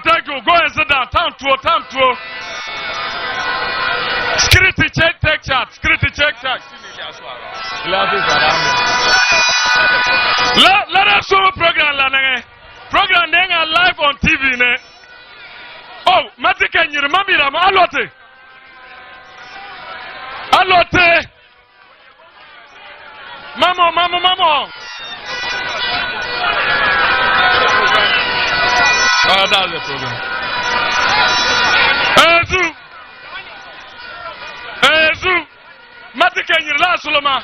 Thank you. Go and sit down. Time to. Security check, take charge. Security check, charge. Let us show a program. Program live on TV. Oh, Mati, can you remember them? Alote. Mama. Oh, that's the problem. Ezu. Mati, can you last, Soloma?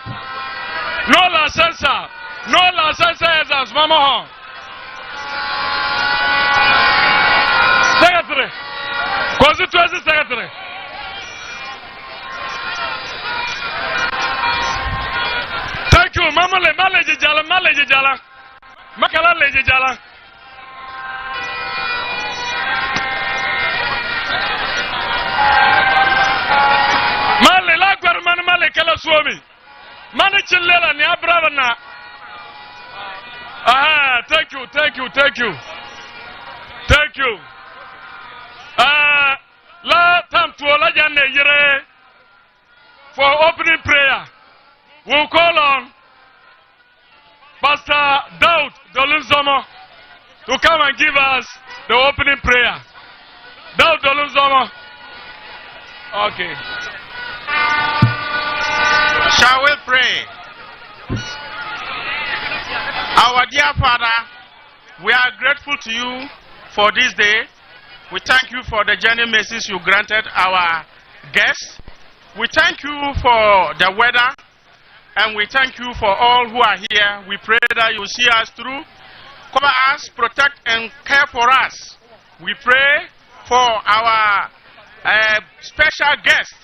No license as Mama. Secretary. Constituency Secretary. Thank you, Mama. Maleji Jala. Makala Leji Jala. Male lagwar man male kala suomi. Mane chillela ni abrava na. Ah, thank you. La tam to la jane yere for opening prayer. We'll call on Pastor Daud Dolunzomo to come and give us the opening prayer. Daud Dolunzomo. Okay. Shall we pray? Our dear Father, we are grateful to you for this day. We thank you for the journey mercies you granted our guests. We thank you for the weather, and we thank you for all who are here. We pray that you see us through. Cover us, protect and care for us. We pray for our special guests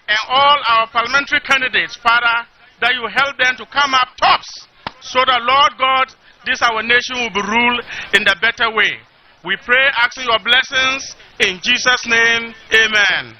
and all our parliamentary candidates, Father, that you help them to come up tops, so that, Lord God, this our nation will be ruled in the better way. We pray, asking your blessings in Jesus' name. Amen.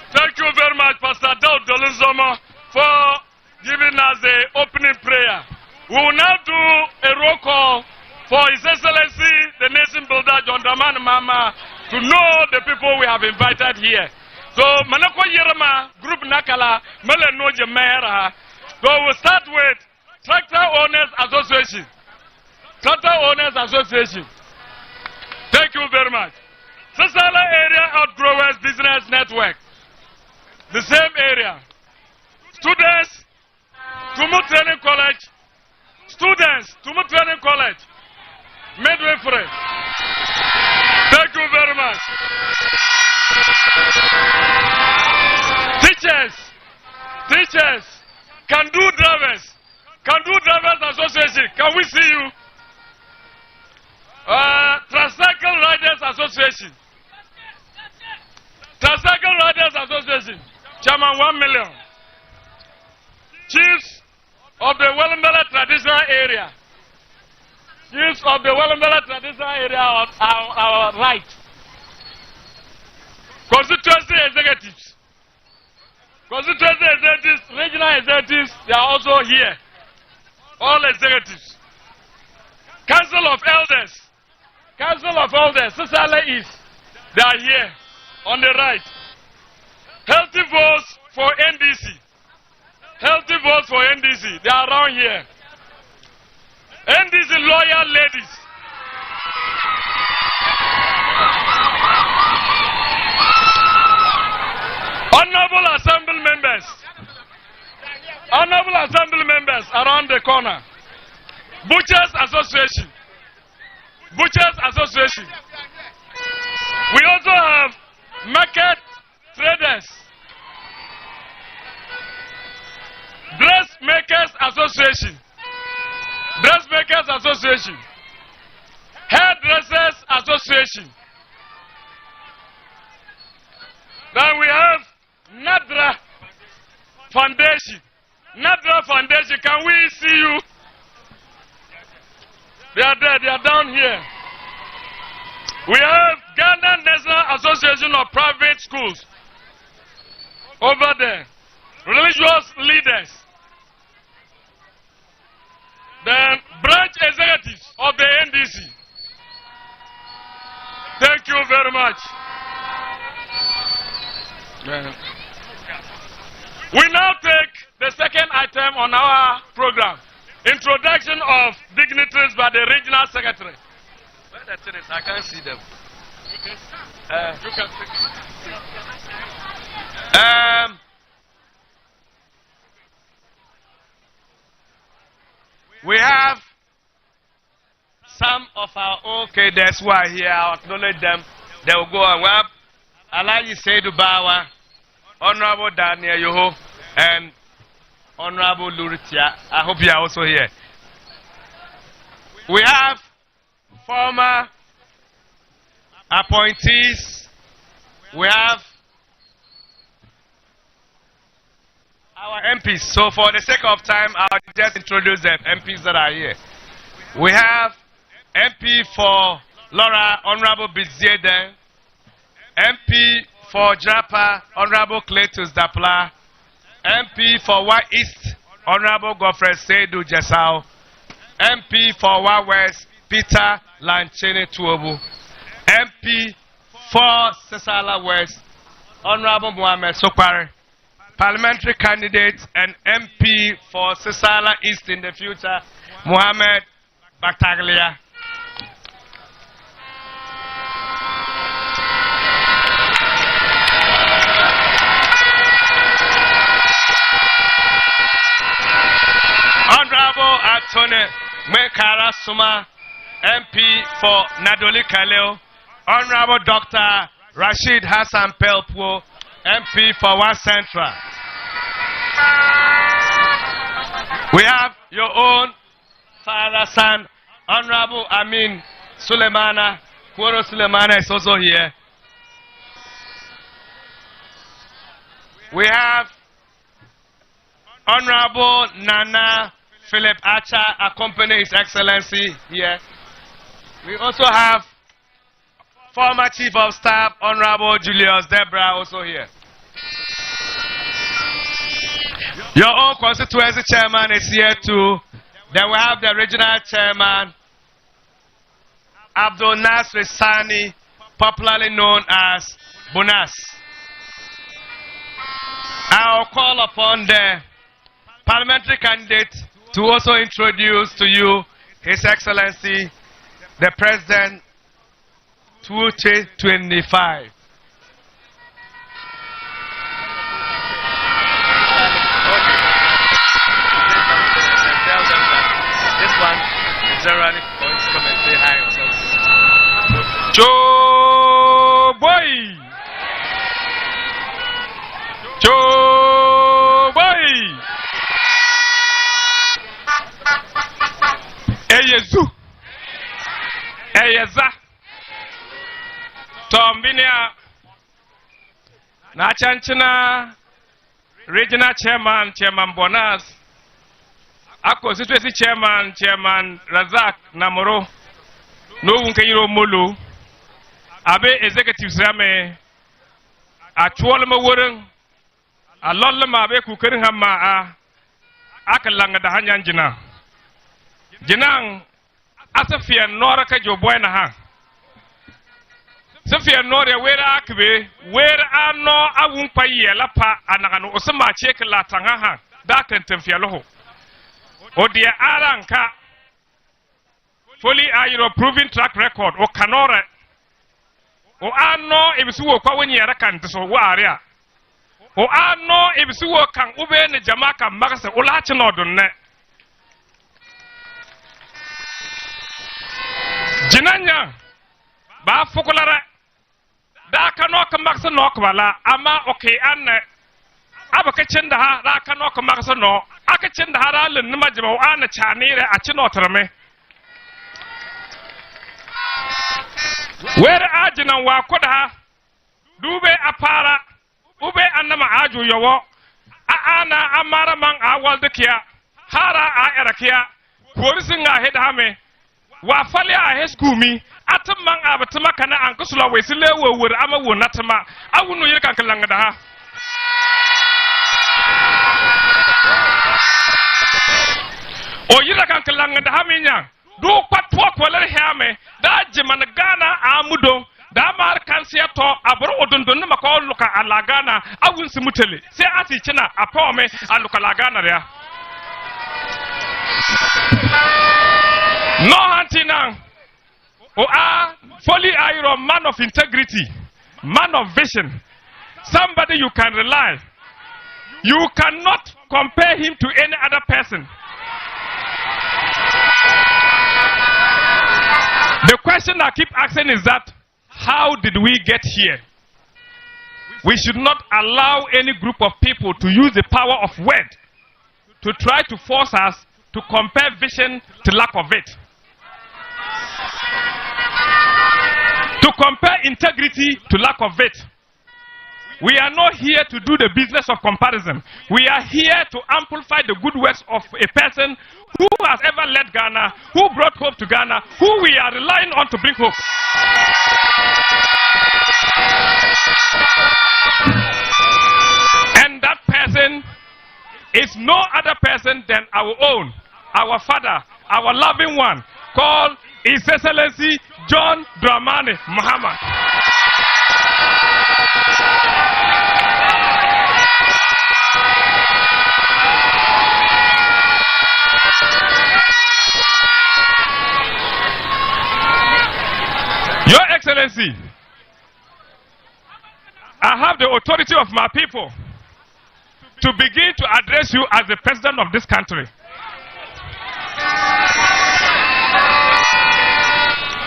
Thank you very much, Pastor Daud Dolunzomo, for giving us the opening prayer. We will now do a roll call for His Excellency, the nation builder, John Dramani Mahama, to know the people we have invited here. So, Manako Yerama, Group Nakala, Melenoje Mera. So, we'll start with Tractor Owners Association. Thank you very much. Sissala Area Outgrowers Business Network. The same area. Students, Tumu Training College. Midwifery. Thank you very much. Teachers. Can do drivers association. Can we see you? Tricycle Riders Association. Chairman 1 million. Chiefs of the Wellumbala traditional area. Are our right. Constituency executives, regional executives, they are also here. All executives. Council of Elders, Sissala East, they are here on the right. Healthy votes for NDC, they are around here. NDC loyal ladies. Honorable Assembly members around the corner. Butchers Association. Butchers Association. We also have market traders. Dressmakers Association. Dressmakers Association. Hairdressers Association. Then we have Nadra Foundation. Nadra Foundation, can we see you? They are there, they are down here. We have Ghana National Association of Private Schools over there. Religious leaders. Then branch executives of the NDC. Thank you very much. We now take the second item on our program. Introduction of dignitaries by the regional secretary. Where the thing is, I can't see them. You can see. We have some of our own cadets who are here. I'll acknowledge them. They will go and web. Alaji Seidu Bawa, Honorable Daniel Yoho, and Honorable Luritia. I hope you are also here. We have former appointees. We have our MPs. So for the sake of time, I'll just introduce the MPs that are here. We have MP for Laura, Honorable Bizieden. MP for Japa, Honorable Cletus Dapla. MP for Wa East, Honorable Godfrey Seidu Jesao. MP for Wa West, Peter Lanchene Tuobu. MP for Sissala West, Honorable Mohamed Sokware. Parliamentary candidate and MP for Sissala East in the future, Mohamed Baktaglia. Honorable Attorney Mekara Suma, MP for Nadoli Kaleo. Honorable Dr. Rashid Hassan Pelpo, MP for One Central. We have your own father, son, Honorable Amin Suleimana. Kworo Suleimana is also here. We have Honorable Nana Philip Acha accompany His Excellency here. We also have former Chief of Staff Honorable Julius Debra also here. Your own constituency chairman is here too. Then we have the regional chairman Abdul Nasir Sani, popularly known as Bunas. I'll call upon the parliamentary candidate to also introduce to you His Excellency, the President 2025. Tell them that this one is generally going to come and say hi or something. Joe boy! Joe boy! Eyezu! Eyeza! Tombinia Nachanchina Regional Chairman, Chairman Bonas, Constituency Chairman, Chairman Razak Namoro, No Unkairo Mulu, Abe Executive Same, Achwalama Wurung, a Lolama Abe Kukuringhama, Akalanga the Hanyanjina. Jinang Asafia Noraka Jobuena. Sophia Noria, where Akbe, where I know I won't pay Lapa and Osama check Latangaha, Dark and Temfialoho. O dear Aranka, fully are your proven track record, or Canora, O ano ebisuwo kwa wenye yara kan so waria. O ano ebisuwo kan ube ne jamaka magase ulachi no dunne. Jinanya ba fukulara da kano ka magase no kwala ama okay an abaka chinda ha da kano ka magase no aka chinda ha ra lin ma jima o ana chanire a chino trame. Where ajinan wa koda dube apara ube annama aju yowo ana amara man awal dekia hara a erakia korisinga hedame wa fale a heskumi atamman abatuma kana ankusula wesile wowur ama wonatama awunu yirkan kalanga ha o yirkan kalanga ha minya do kwatwa kwalar hame da jiman gana amudo da mar kansiya to abro odundun ma ko luka alagana awun simutele sai ati china apome aluka lagana ya no hunting o a fully iron man of integrity, man of vision, somebody you can rely. You cannot compare him to any other person. The question I keep asking is that, how did we get here? We should not allow any group of people to use the power of word to try to force us to compare vision to lack of it. To compare integrity to lack of it. We are not here to do the business of comparison. We are here to amplify the good works of a person who has ever led Ghana, who brought hope to Ghana, who we are relying on to bring hope. And that person is no other person than our own, our father, our loving one, called His Excellency John Dramani Mahama. Your Excellency, I have the authority of my people to begin to address you as the president of this country.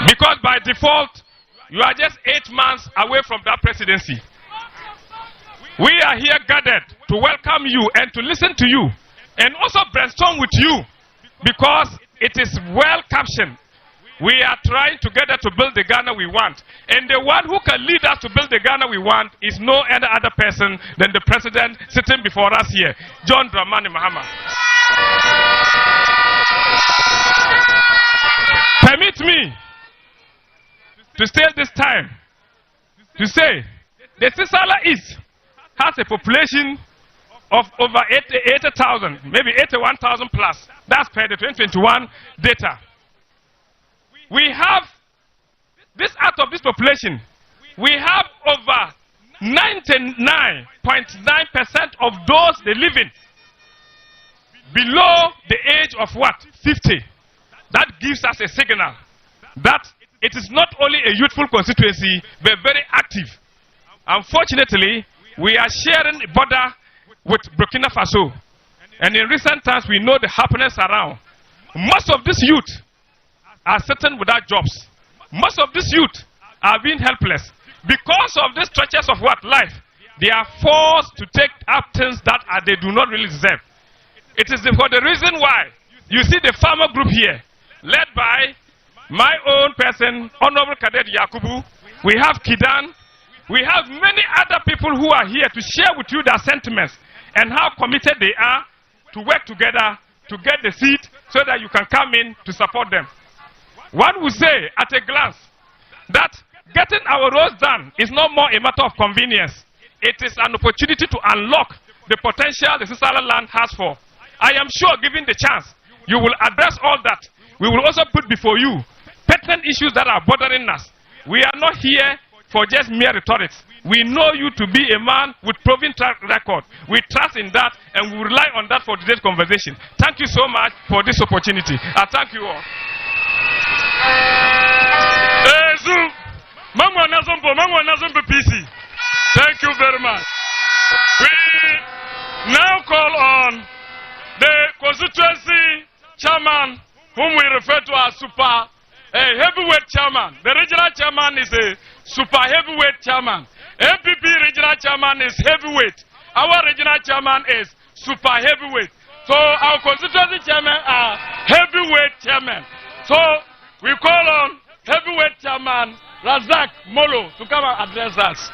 Because by default, you are just 8 months away from that presidency. We are here gathered to welcome you and to listen to you and also brainstorm with you because it is well captioned. We are trying together to build the Ghana we want. And the one who can lead us to build the Ghana we want is no other person than the president sitting before us here, John Dramani Mahama. Permit me to stay this time to say the Sissala East has a population of over 80,000, maybe 81,000 plus. That's per the 2021 data. We have, this out of this population, we have over 99.9% of those they live in below the age of what? 50. That gives us a signal that it is not only a youthful constituency, but very active. Unfortunately, we are sharing a border with Burkina Faso. And in recent times, we know the happiness around. Most of this youth are sitting without jobs. Most of this youth are being helpless. Because of these stretches of what? Life. They are forced to take up things that they do not really deserve. It is for the reason why you see the farmer group here, led by my own person, Honorable Cadet Yakubu. We have Kidan. We have many other people who are here to share with you their sentiments and how committed they are to work together to get the seat so that you can come in to support them. One would say at a glance that getting our roads done is no more a matter of convenience. It is an opportunity to unlock the potential the Sissala land has for. I am sure, given the chance, you will address all that. We will also put before you pertinent issues that are bothering us. We are not here for just mere rhetorics. We know you to be a man with proven track record. We trust in that and we rely on that for today's conversation. Thank you so much for this opportunity. I thank you all. Mangwa Nazumbo PC. Thank you very much. We now call on the constituency chairman, whom we refer to as heavyweight chairman. The regional chairman is a super heavyweight chairman. MPP regional chairman is heavyweight. Our regional chairman is super heavyweight. So our constituency chairman are heavyweight chairman. So we call on heavyweight chairman Razak Molo to come and address us.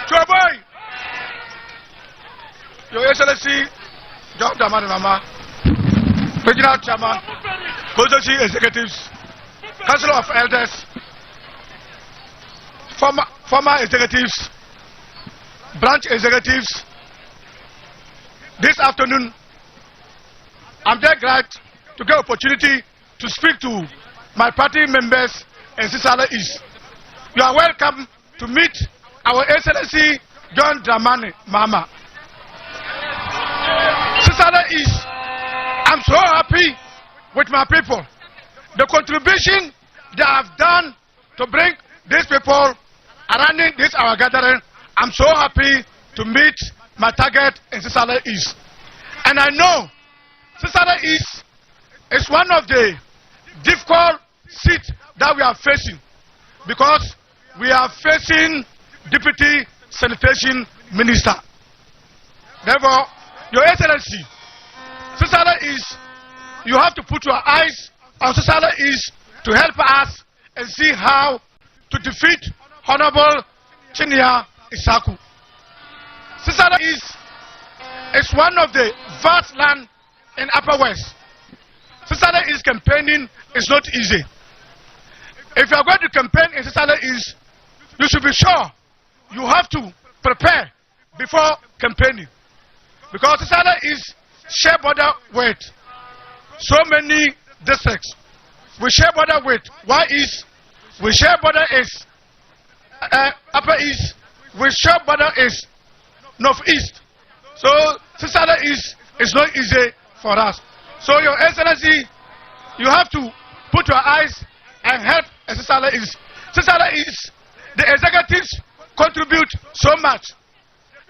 Choboy. Your Excellency, John Damani Mama, Regional Chairman, Constituency Executives, Council of Elders, former executives, branch executives. This afternoon, I'm very glad to get opportunity to speak to my party members in Sissala East. You are welcome to meet our Excellency John Dramani Mahama. Sissala East, I'm so happy with my people. The contribution they have done to bring these people around this our gathering, I'm so happy to meet my target in Sissala East. And I know Sissala East is one of the difficult seats that we are facing, because we are facing Deputy Sanitation Minister. Therefore, Your Excellency, Sissala East, you have to put your eyes on Sissala East to help us and see how to defeat Honorable Chinia Isaku. Sissala East is one of the vast land in Upper West. Sissala East campaigning is not easy. If you are going to campaign in Sissala East, you should be sure you have to prepare before campaigning. Because Sissala East share border with so many districts. We share border with West East, we share border is Upper East, we share border is Northeast. So Sissala East is not easy for us. So Your Excellency, you have to put your eyes and help Sissala East. Sissala East, the executives contribute so much.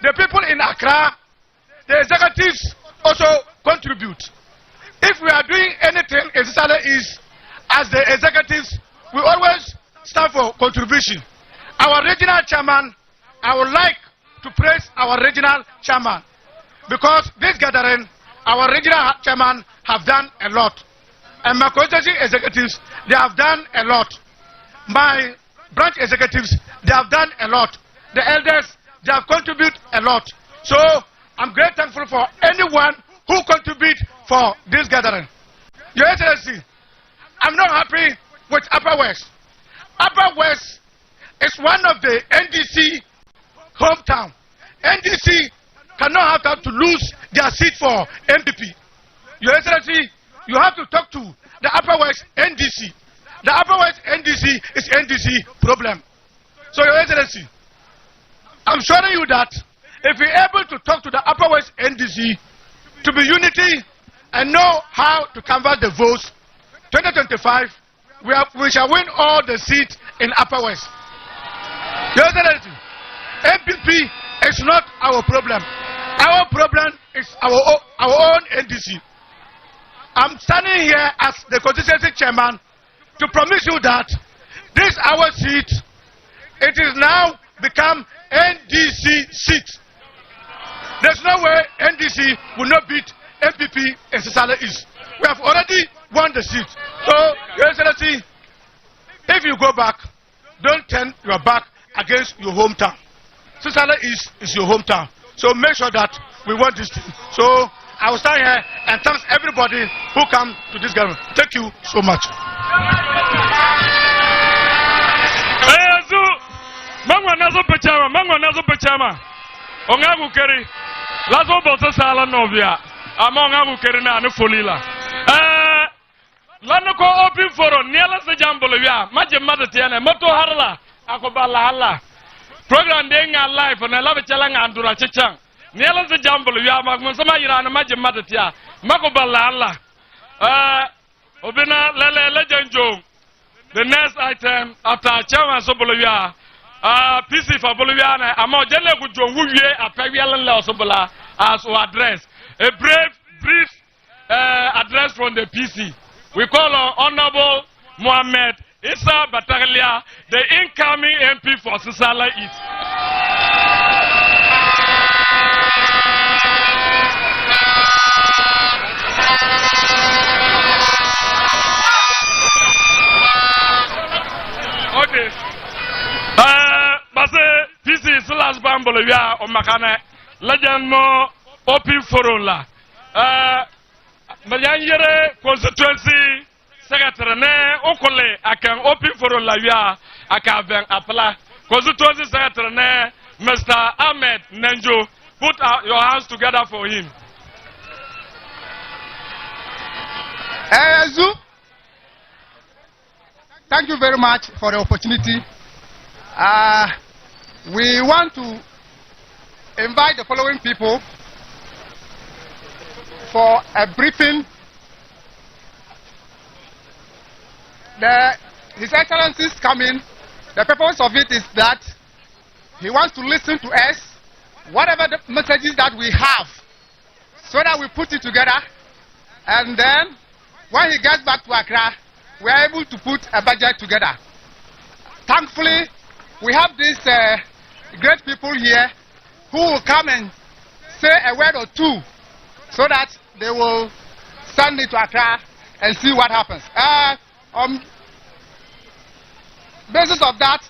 The people in Accra, the executives also contribute. If we are doing anything in Sissala East, as the executives, we always stand for contribution. Our regional chairman, I would like to praise our regional chairman, because this gathering, our regional chairman have done a lot. And my constituency executives, they have done a lot. My branch executives, they have done a lot. The elders, they have contributed a lot. So I'm very thankful for anyone who contribute for this gathering. Your Excellency, I'm not happy with Upper West. Upper West is one of the NDC hometown. NDC cannot have time to lose their seat for MPP. Your Excellency, you have to talk to the Upper West NDC. The Upper West NDC is NDC problem. So Your Excellency, I'm showing you that if we're able to talk to the Upper West NDC to be unity and know how to convert the votes, 2025, we shall win all the seats in Upper West. Your Excellency, MPP is not our problem. Our problem is our own NDC. I'm standing here as the constituency chairman to promise you that this our seat, it is now become NDC seat. There's no way NDC will not beat MPP in Sissala East. We have already won the seat. So, Your Excellency, if you go back, don't turn your back against your hometown. Sissala East is your hometown. So make sure that we won this thing. So I will stand here and thank everybody who come to this gathering. Thank you so much. Mangwa nazo pechama. Ongagu keri. Lazo bosa sala novia. Amongagu keri na anufolila. Lano ko open forum. Niala se jambolo ya. Maje madetiane. Moto harla. Ako bala hala. Program denga live. Na lave chalanga andura chechang. Nielan the jumble, you are Magmusama Iran, Majim Matatia, Makobala. Obina Lele Legend Joe. The next item after Chairman Sobolivia, PC for Boliviana, Amo Jelle Gujo, Wuye, a Pavialan La Sobola, as to address a brief address from the PC. We call on Honorable Mohammed Issa Bataglia, the incoming MP for Sissala East. Okay. Base PC Silas Bambolivia or Makane, Legend Mo Open Forum la. Mayangere Constituency Secretary Ne Okole, I can open Forum la via Akaben Apala. Constituency Secretary Ne Mr. Ahmed Nenjo, put your hands together for him. Zu, thank you very much for the opportunity. We want to invite the following people for a briefing. His Excellency is coming. The purpose of it is that he wants to listen to us, whatever the messages that we have, so that we put it together, and then when he gets back to Accra, we are able to put a budget together. Thankfully, we have these great people here who will come and say a word or two so that they will send it to Accra and see what happens. On basis of that,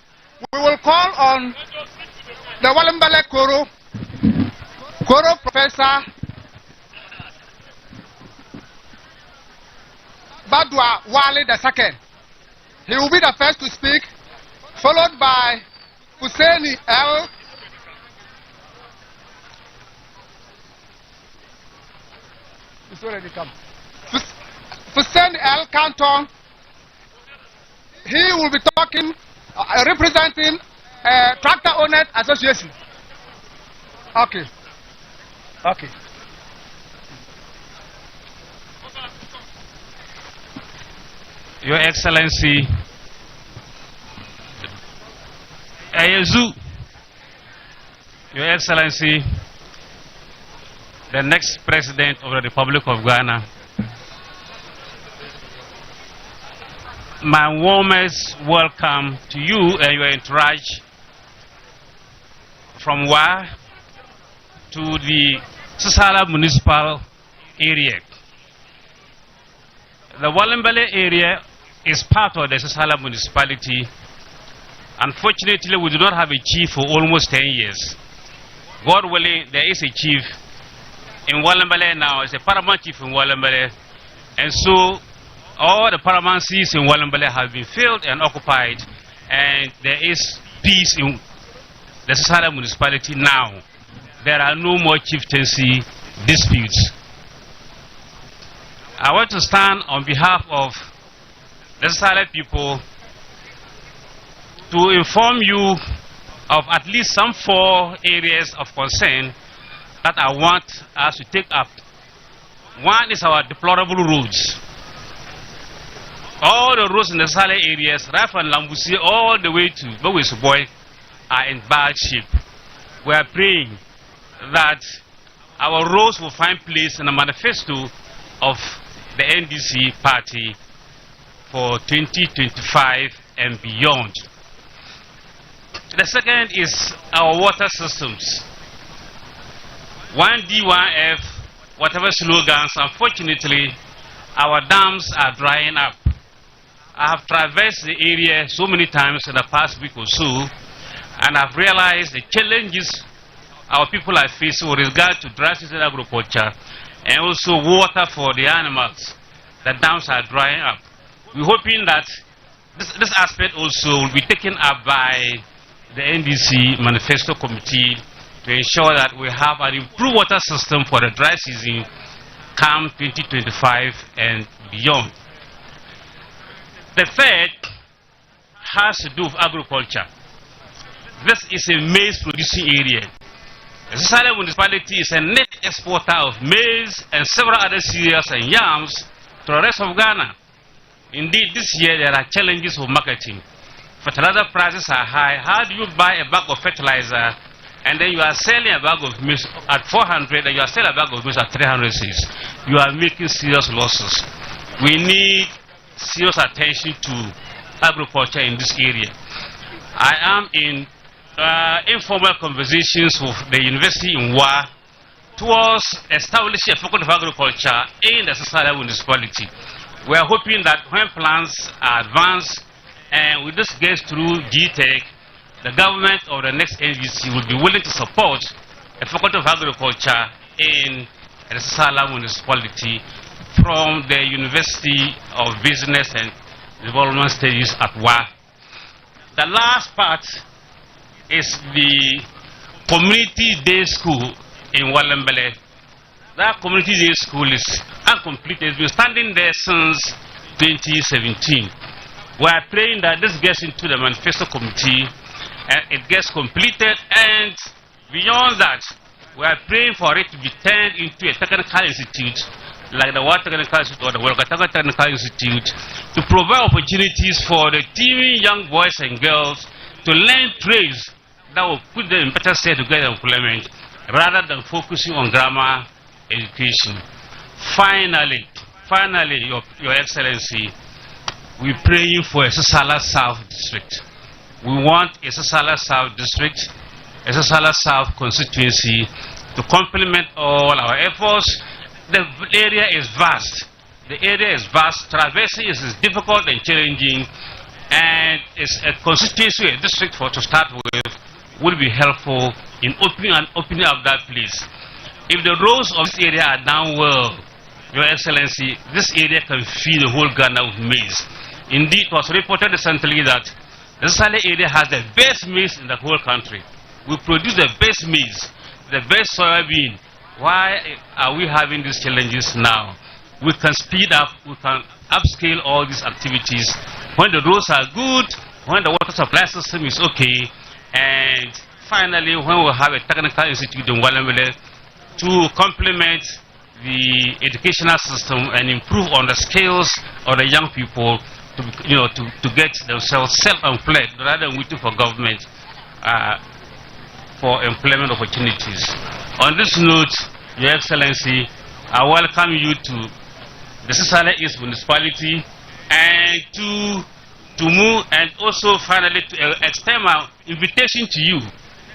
we will call on the Walambale Koro Professor Badwa Wale II. He will be the first to speak, followed by Husseini L. It's already come. Hussein L. Canton. He will be talking, representing Tractor Owners Association. Okay. Okay. Your Excellency, Ayezu, Your Excellency, the next President of the Republic of Ghana, my warmest welcome to you and your entourage from Wa to the Sissala municipal area. The Walambale area is part of the Sissala municipality. Unfortunately, we do not have a chief for almost 10 years. God willing, there is a chief in Walambale now. It's a paramount chief in Walambale. And so, all the paramount seats in Walambale have been filled and occupied. And there is peace in the Sissala municipality now. There are no more chieftaincy disputes. I want to stand on behalf of the Sissala people to inform you of at least some 4 areas of concern that I want us to take up. One is our deplorable roads. All the roads in the Sissala areas, right from Lambusi all the way to Bowesuboy, are in bad shape. We are praying that our roads will find place in the manifesto of the NDC party for 2025 and beyond. The second is our water systems. 1D, 1F, whatever slogans, unfortunately, our dams are drying up. I have traversed the area so many times in the past week or so, and I've realized the challenges our people are facing with regard to dry season agriculture and also water for the animals. The dams are drying up. We're hoping that this aspect also will be taken up by the NDC Manifesto Committee to ensure that we have an improved water system for the dry season come 2025 and beyond. The third has to do with agriculture. This is a maize producing area. The Sissala municipality is a net exporter of maize and several other cereals and yams to the rest of Ghana. Indeed, this year there are challenges for marketing. Fertilizer prices are high. How do you buy a bag of fertilizer and then you are selling a bag of maize at 400 and you are selling a bag of maize at 306? You are making serious losses. We need serious attention to agriculture in this area. I am in informal conversations with the university in Wa towards establishing a faculty of agriculture in the Sissala municipality. We are hoping that when plans are advanced and with this gets through GTEC, the government or the next NGC will be willing to support a faculty of agriculture in the Sissala municipality from the University of Business and Development Studies at Wa. The last part is the community day school in Walembele. That community day school is incomplete. It's been standing there since 2017. We are praying that this gets into the manifesto committee and it gets completed, and beyond that, we are praying for it to be turned into a technical institute like the Water Technical Institute or the Wolgatanga Technical Institute to provide opportunities for the teeming young boys and girls to learn trades that will put them in better state to get employment rather than focusing on grammar education. Finally, Your Excellency, we're praying for a Sissala South District. We want a Sissala South District, a Sissala South constituency to complement all our efforts. The area is vast. The area is vast. Traversing is difficult and challenging, and it's a constituency, a district to start with, will be helpful in opening up that place. If the roads of this area are done well, Your Excellency, this area can feed the whole Ghana with maize. Indeed, it was reported recently that the Sissala area has the best maize in the whole country. We produce the best maize, the best soybean. Why are we having these challenges now? We can speed up, we can upscale all these activities when the roads are good, when the water supply system is okay, and finally when we have a technical institute in Walembele to complement the educational system and improve on the skills of the young people to get themselves self-employed rather than waiting for government for employment opportunities. On this note, Your Excellency, I welcome you to the Sissala East Municipality and to Tumu, and also finally to extend my invitation to you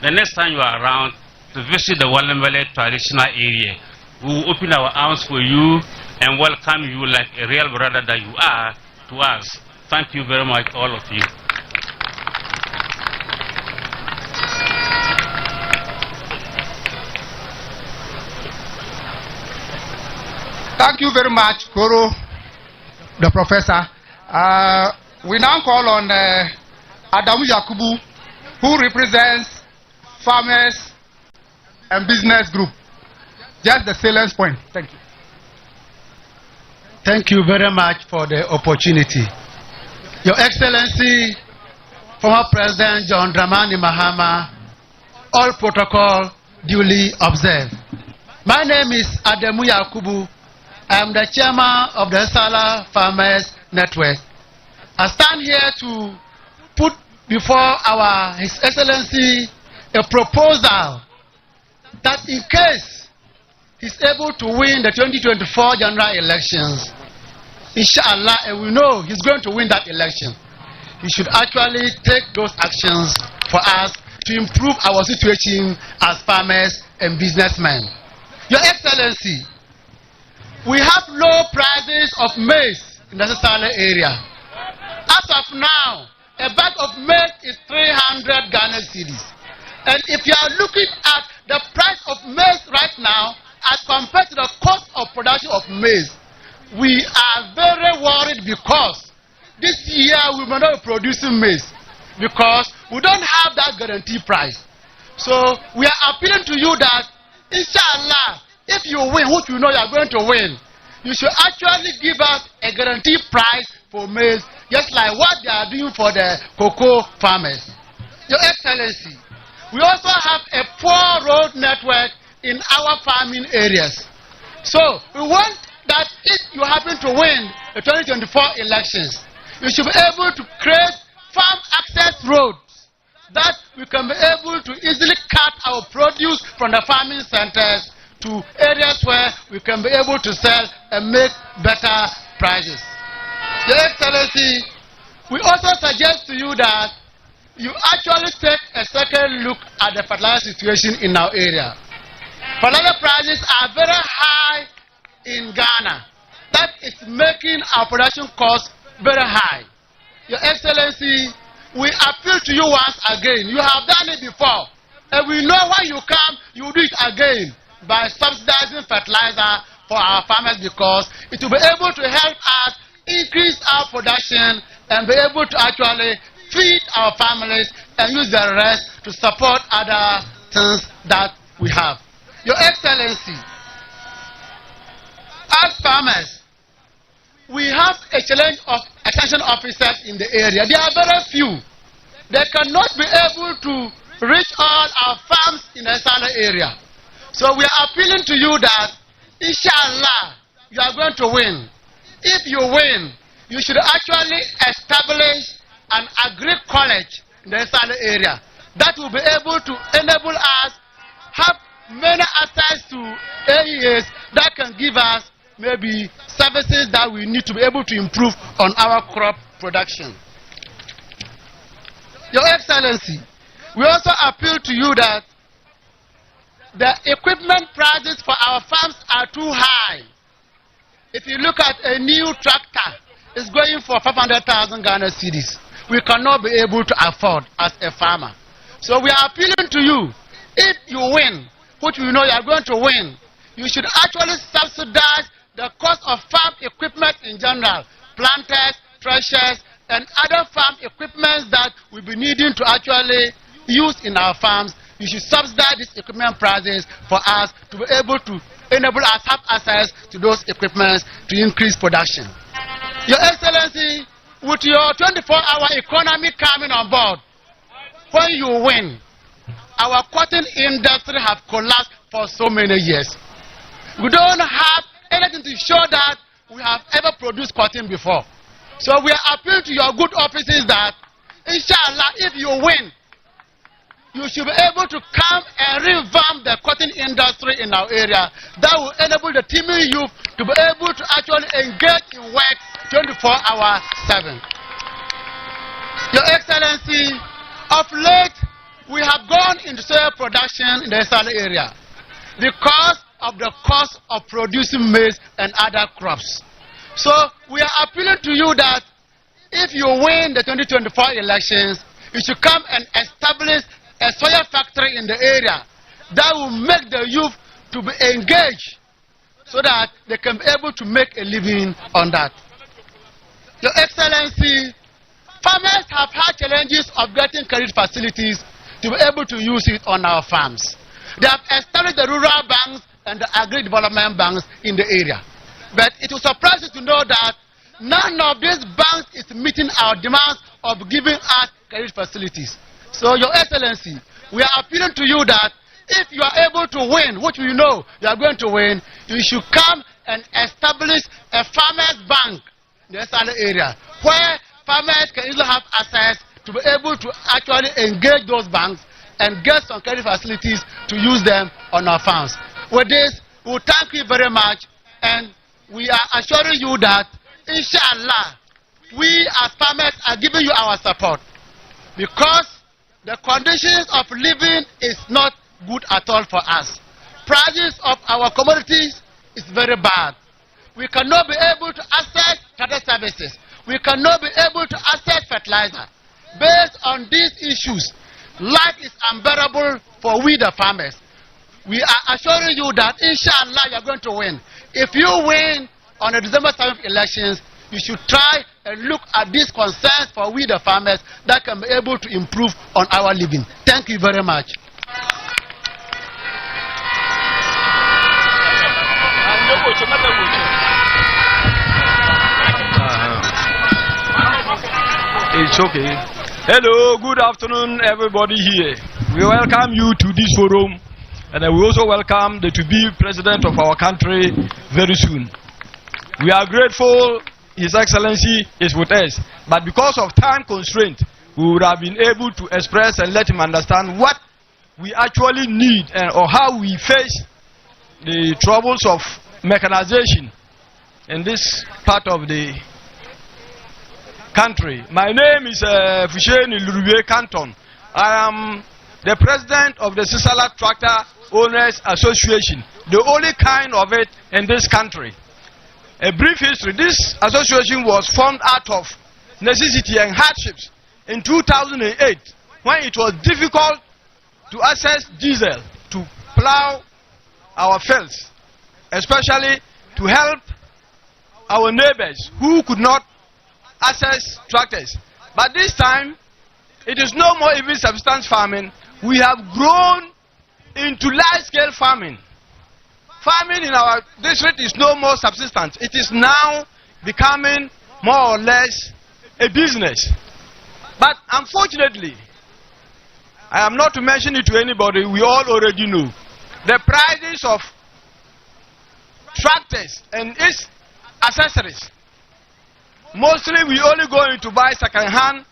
the next time you are around to visit the Walembele traditional area. We will open our arms for you and welcome you like a real brother that you are to us. Thank you very much, all of you. Thank you very much, Koro, the professor. We now call on Adamu Yakubu, who represents farmers and business group. Just the salient point. Thank you. Thank you very much for the opportunity. Your Excellency, former President John Dramani Mahama, all protocol duly observed. My name is Adamu Yakubu. I am the chairman of the Sissala Farmers Network. I stand here to put before His Excellency a proposal that in case he's able to win the 2024 general elections, inshallah, and we know he's going to win that election, he should actually take those actions for us to improve our situation as farmers and businessmen. Your Excellency, we have low prices of maize in the Sissala area. As of now, a bag of maize is 300 Ghana cedis. And if you are looking at the price of maize right now as compared to the cost of production of maize, we are very worried because this year we may not be producing maize because we don't have that guaranteed price. So we are appealing to you that, inshallah, if you win, which you know you are going to win, you should actually give us a guaranteed price for maize, just like what they are doing for the cocoa farmers. Your Excellency, We also have a poor road network in our farming areas. So we want that if you happen to win the 2024 elections, you should be able to create farm access roads that we can be able to easily cut our produce from the farming centers to areas where we can be able to sell and make better prices. Your Excellency, we also suggest to you that you actually take a second look at the fertilizer situation in our area. Fertilizer prices are very high in Ghana. That is making our production costs very high. Your Excellency, we appeal to you once again. You have done it before. And we know when you come, you do it again by subsidizing fertilizer for our farmers, because it will be able to help us increase our production and be able to actually feed our families and use the rest to support other things that we have. Your Excellency, as farmers, we have a challenge of extension officers in the area. There are very few. They cannot be able to reach all our farms in the Sissala area. So we are appealing to you that, inshallah, you are going to win. If you win, you should actually establish an agri-college in the Sissala area that will be able to enable us have many access to AEAs that can give us maybe services that we need to be able to improve on our crop production. Your Excellency, we also appeal to you that the equipment prices for our farms are too high. If you look at a new tractor, it's going for 500,000 Ghana cedis. We cannot be able to afford as a farmer. So we are appealing to you, if you win, which we know you are going to win, you should actually subsidize the cost of farm equipment in general, planters, threshers, and other farm equipment that we'll be needing to actually use in our farms. You should subsidize these equipment prices for us to be able to enable us to have access to those equipments to increase production. Your Excellency, with your 24-hour economy coming on board, when you win, our cotton industry have collapsed for so many years. We don't have anything to show that we have ever produced cotton before. So we are appealing to your good offices that, inshallah, if you win, you should be able to come and revamp the cotton industry in our area. That will enable the teeming youth to be able to actually engage in work 24/7. Your Excellency, of late, we have gone into soya production in the Sissala area because of the cost of producing maize and other crops. So we are appealing to you that if you win the 2024 elections, you should come and establish a soya factory in the area that will make the youth to be engaged so that they can be able to make a living on that. Your Excellency, farmers have had challenges of getting credit facilities to be able to use it on our farms. They have established the rural banks and the agri-development banks in the area. But it will surprise you to know that none of these banks is meeting our demands of giving us credit facilities. So, Your Excellency, we are appealing to you that if you are able to win, which we know you are going to win, you should come and establish a farmers bank in the Sissala area where farmers can easily have access to be able to actually engage those banks and get some credit facilities to use them on our farms. With this, we thank you very much, and we are assuring you that, inshallah, we as farmers are giving you our support, because the conditions of living is not good at all for us. Prices of our commodities is very bad. We cannot be able to access trade services. We cannot be able to access fertilizer. Based on these issues, life is unbearable for we the farmers. We are assuring you that, inshallah, you are going to win. If you win on the December 7th elections, you should try and look at these concerns for we the farmers that can be able to improve on our living. Thank you very much. It's okay. Hello, good afternoon, everybody here. We welcome you to this forum, and we also welcome the to-be president of our country very soon. We are grateful His Excellency is with us, but because of time constraint, we would have been able to express and let him understand what we actually need or how we face the troubles of mechanization in this part of the country. My name is Fusheni Lurubie Canton. I am the president of the Sissala Tractor Owners Association, the only kind of it in this country. A brief history: this association was formed out of necessity and hardships in 2008, when it was difficult to access diesel to plow our fields, especially to help our neighbors who could not access tractors. But this time, it is no more even subsistence farming. We have grown into large-scale farming. Farming in our district is no more subsistence. It is now becoming more or less a business. But unfortunately, I am not to mention it to anybody, we all already know, the prices of tractors and its accessories. Mostly we only go in to buy second-hand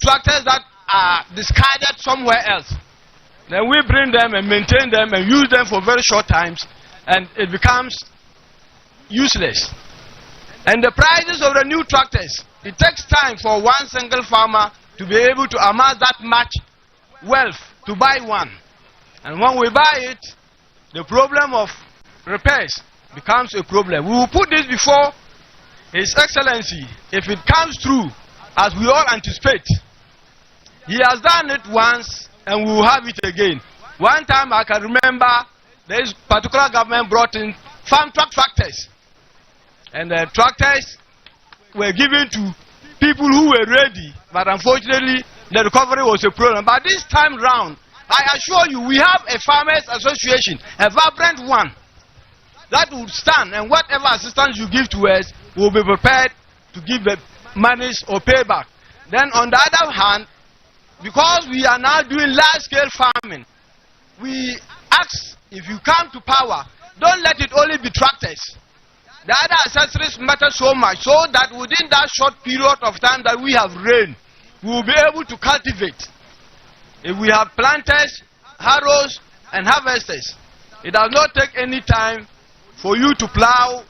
tractors that are discarded somewhere else. Then we bring them and maintain them and use them for very short times, and it becomes useless. And the prices of the new tractors, it takes time for one single farmer to be able to amass that much wealth to buy one. And when we buy it, the problem of repairs becomes a problem. We will put this before His Excellency. If it comes true, as we all anticipate, he has done it once and we will have it again. One time I can remember this particular government brought in farm truck tractors, and the tractors were given to people who were ready, but unfortunately the recovery was a problem. But this time round, I assure you, we have a farmers association, a vibrant one, that will stand, and whatever assistance you give to us, we will be prepared to give the monies or payback. Then on the other hand, because we are now doing large-scale farming, we ask, if you come to power, don't let it only be tractors. The other accessories matter so much, so that within that short period of time that we have rain, we will be able to cultivate. If we have planters, harrows, and harvesters, it does not take any time for you to plow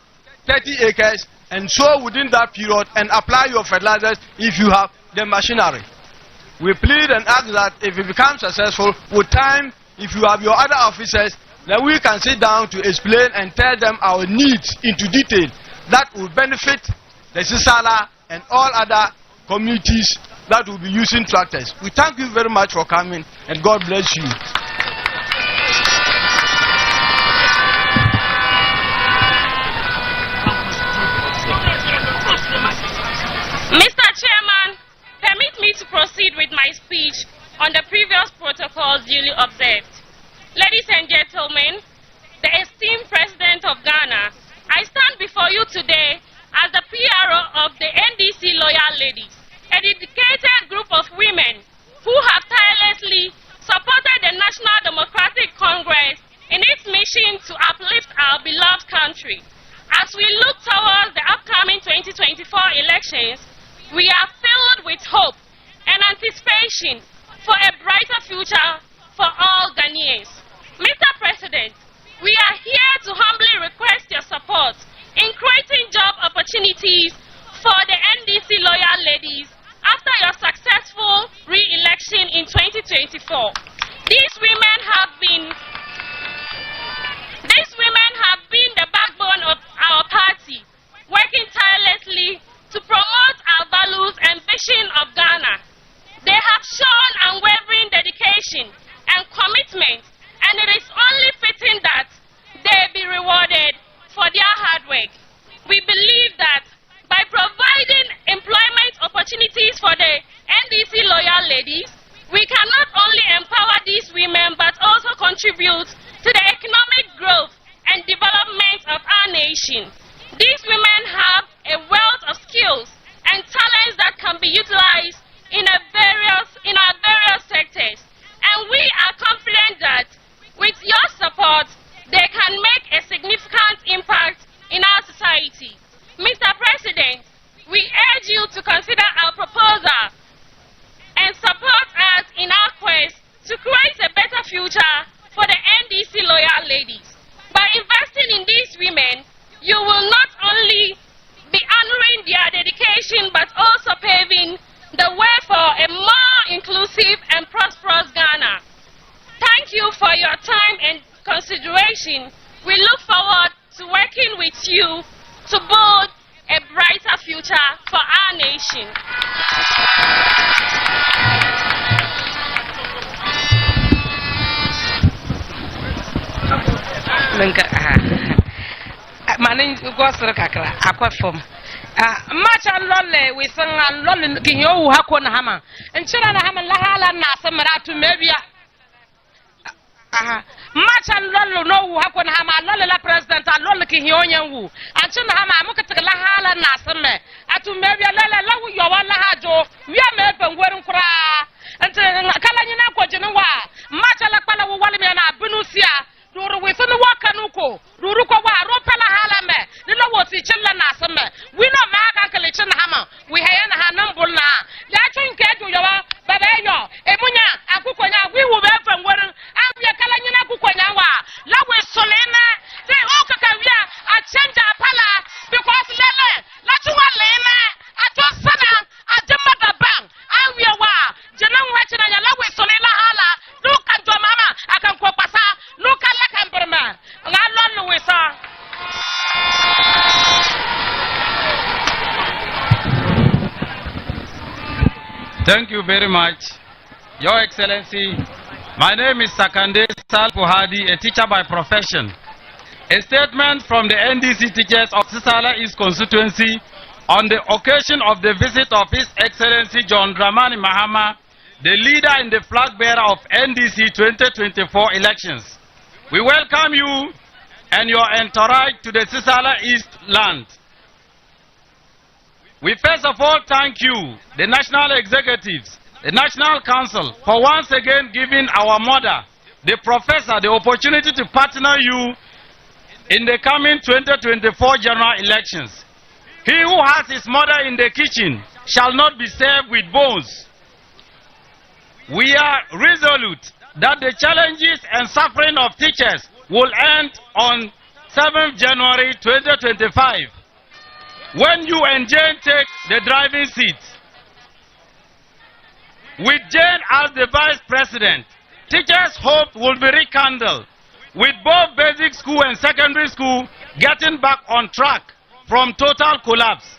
30 acres and sow within that period and apply your fertilizers if you have the machinery. We plead and ask that if it becomes successful, with time, if you have your other officers, then we can sit down to explain and tell them our needs into detail that will benefit the Sissala and all other communities that will be using tractors. We thank you very much for coming, and God bless you. Mr. Chairman, permit me to proceed with my speech on the previous protocols duly observed. Ladies and gentlemen, the esteemed President of Ghana, I stand before you today as the PRO of the NDC Loyal Ladies, a dedicated group of women who have tirelessly supported the National Democratic Congress in its mission to uplift our beloved country. As we look towards the upcoming 2024 elections, we are filled with hope and anticipation for a brighter future for all Ghanaians. Mr. President, we are here to humbly request your support in creating job opportunities for the NDC Loyal Ladies after your successful re-election in 2024. These women have been the backbone of our party, working tirelessly to promote our values and vision of Ghana. They have shown unwavering dedication and commitment, and it is only fitting that they be rewarded for their hard work. We believe that by providing employment opportunities for the NDC Loyal Ladies, we can not only empower these women but also contribute to the economic growth and development of our nation. These women have a wealth of skills and talents that can be utilized in our various sectors, women, you will not only be honoring their dedication but also paving the way for a more inclusive and prosperous Ghana. Thank you for your time and consideration. We look forward to working with you to build a brighter future for our nation. My name is Kakra, Aquafom. Much and lonely, we sing and lonely king you Hakon Hammer. And children Hammer Lahala Nasamara to maybe. Much and lonely, no Hakon Hammer, Lola President, and Lola King Yonyan Wu. And China Hammer, Mukata Lahala Nasame. At to maybe a Lala Law, your one Lahajo, we are made from wearing cra. And Kalana Quajanawa, much like Pala Walimana, Bunusia. Duru we sunu wakanuko duru ko wa ropela halame lilo wosi chilla na same we no ma ka kele chin hama we haye na hanambul na ya chun ke ju yawa babeyo emunya akukonya we wo be fan werin abia kala nyina akukonya wa la we solena they o ka wia a change apala because lele la tuwa lena a to sana a jama da bang awia wa jenan wa china ya la we solena hala do kan do mama akan ko pasa no kala kan berma ngalon we sa. Thank you very much, Your Excellency. My name is Sakande Salpuhadi, a teacher by profession. A statement from the NDC teachers of Sissala East Constituency on the occasion of the visit of His Excellency John Dramani Mahama, the leader and the flag bearer of NDC 2024 elections. We welcome you and your entourage to the Sissala East land. We first of all thank you, the national executives, the National Council, for once again giving our mother, the professor, the opportunity to partner you in the coming 2024 general elections. He who has his mother in the kitchen shall not be served with bones. We are resolute that the challenges and suffering of teachers will end on 7th January 2025. When you and Jane take the driving seat, with Jane as the vice president, teachers' hope will be rekindled, with both basic school and secondary school getting back on track from total collapse.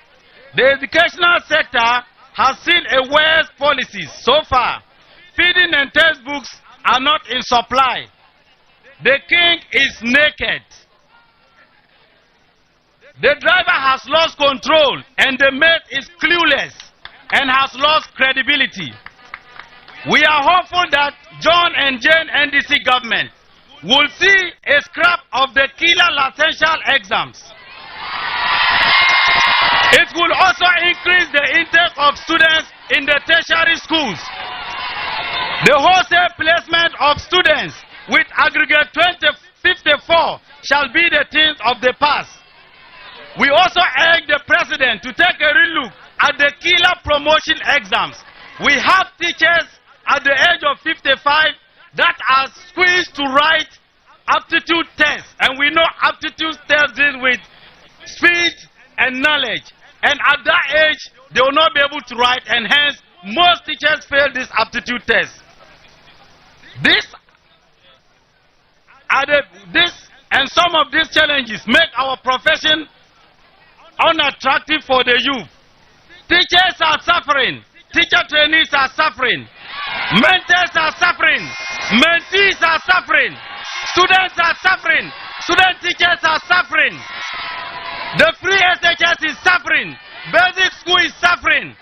The educational sector has seen a worse policies so far. Feeding and textbooks are not in supply. The king is naked. The driver has lost control and the mate is clueless and has lost credibility. We are hopeful that John and Jane NDC government will see a scrap of the killer licential exams. It will also increase the intake of students in the tertiary schools. The wholesale placement of students with aggregate 2054 shall be the thing of the past. We also urge the president to take a relook at the killer promotion exams. We have teachers at the age of 55 that are squeezed to write aptitude tests, and we know aptitude tests deal with speed and knowledge, and at that age they will not be able to write, and hence most teachers fail this aptitude test. This and some of these challenges make our profession unattractive for the youth. Teachers are suffering, teacher trainees are suffering, mentors are suffering, mentees are suffering, students are suffering, student teachers are suffering. The free SHS is suffering, basic school is suffering,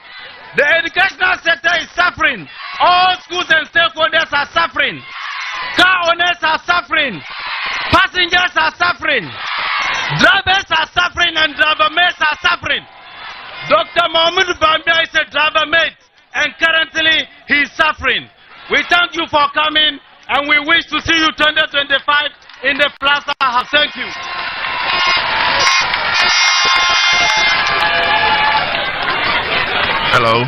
the educational sector is suffering, all schools and stakeholders are suffering, car owners are suffering, passengers are suffering, drivers are suffering, and driver mates are suffering. Dr. Mohamed Bambia is a driver mate, and currently he is suffering. We thank you for coming, and we wish to see you 2025 in the Plaza House. Thank you. Hello.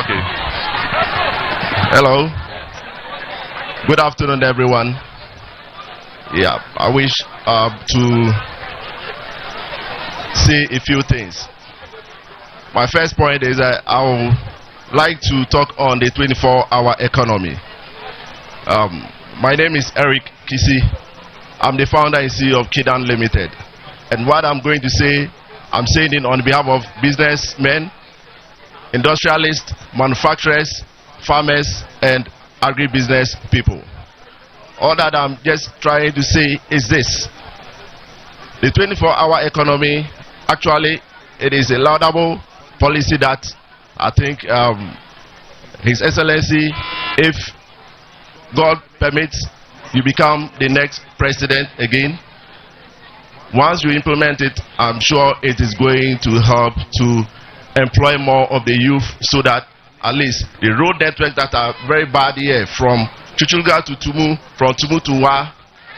Okay. Hello. Good afternoon, everyone. Yeah, I wish to say a few things. My first point is that I would like to talk on the 24-hour economy. My name is Eric Kisi. I'm the founder and CEO of Kidan Limited. And what I'm going to say, I'm saying it on behalf of businessmen, industrialists, manufacturers, farmers, and agribusiness people. All that I'm just trying to say is this. The 24-hour economy, actually, it is a laudable policy that I think His Excellency, if God permits, you become the next president again. Once you implement it, I'm sure it is going to help to employ more of the youth so that at least the road networks that are very bad here from Chuchulga to Tumu, from Tumu to Wa,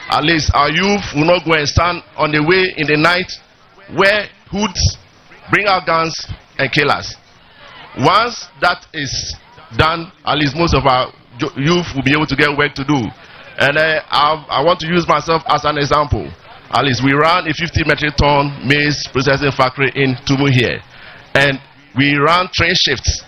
at least our youth will not go and stand on the way in the night where hoods bring out guns and kill us. Once that is done, at least most of our youth will be able to get work to do. And I want to use myself as an example. At least we run a 50 metric ton maize processing factory in Tumu here. And we run 3 shifts.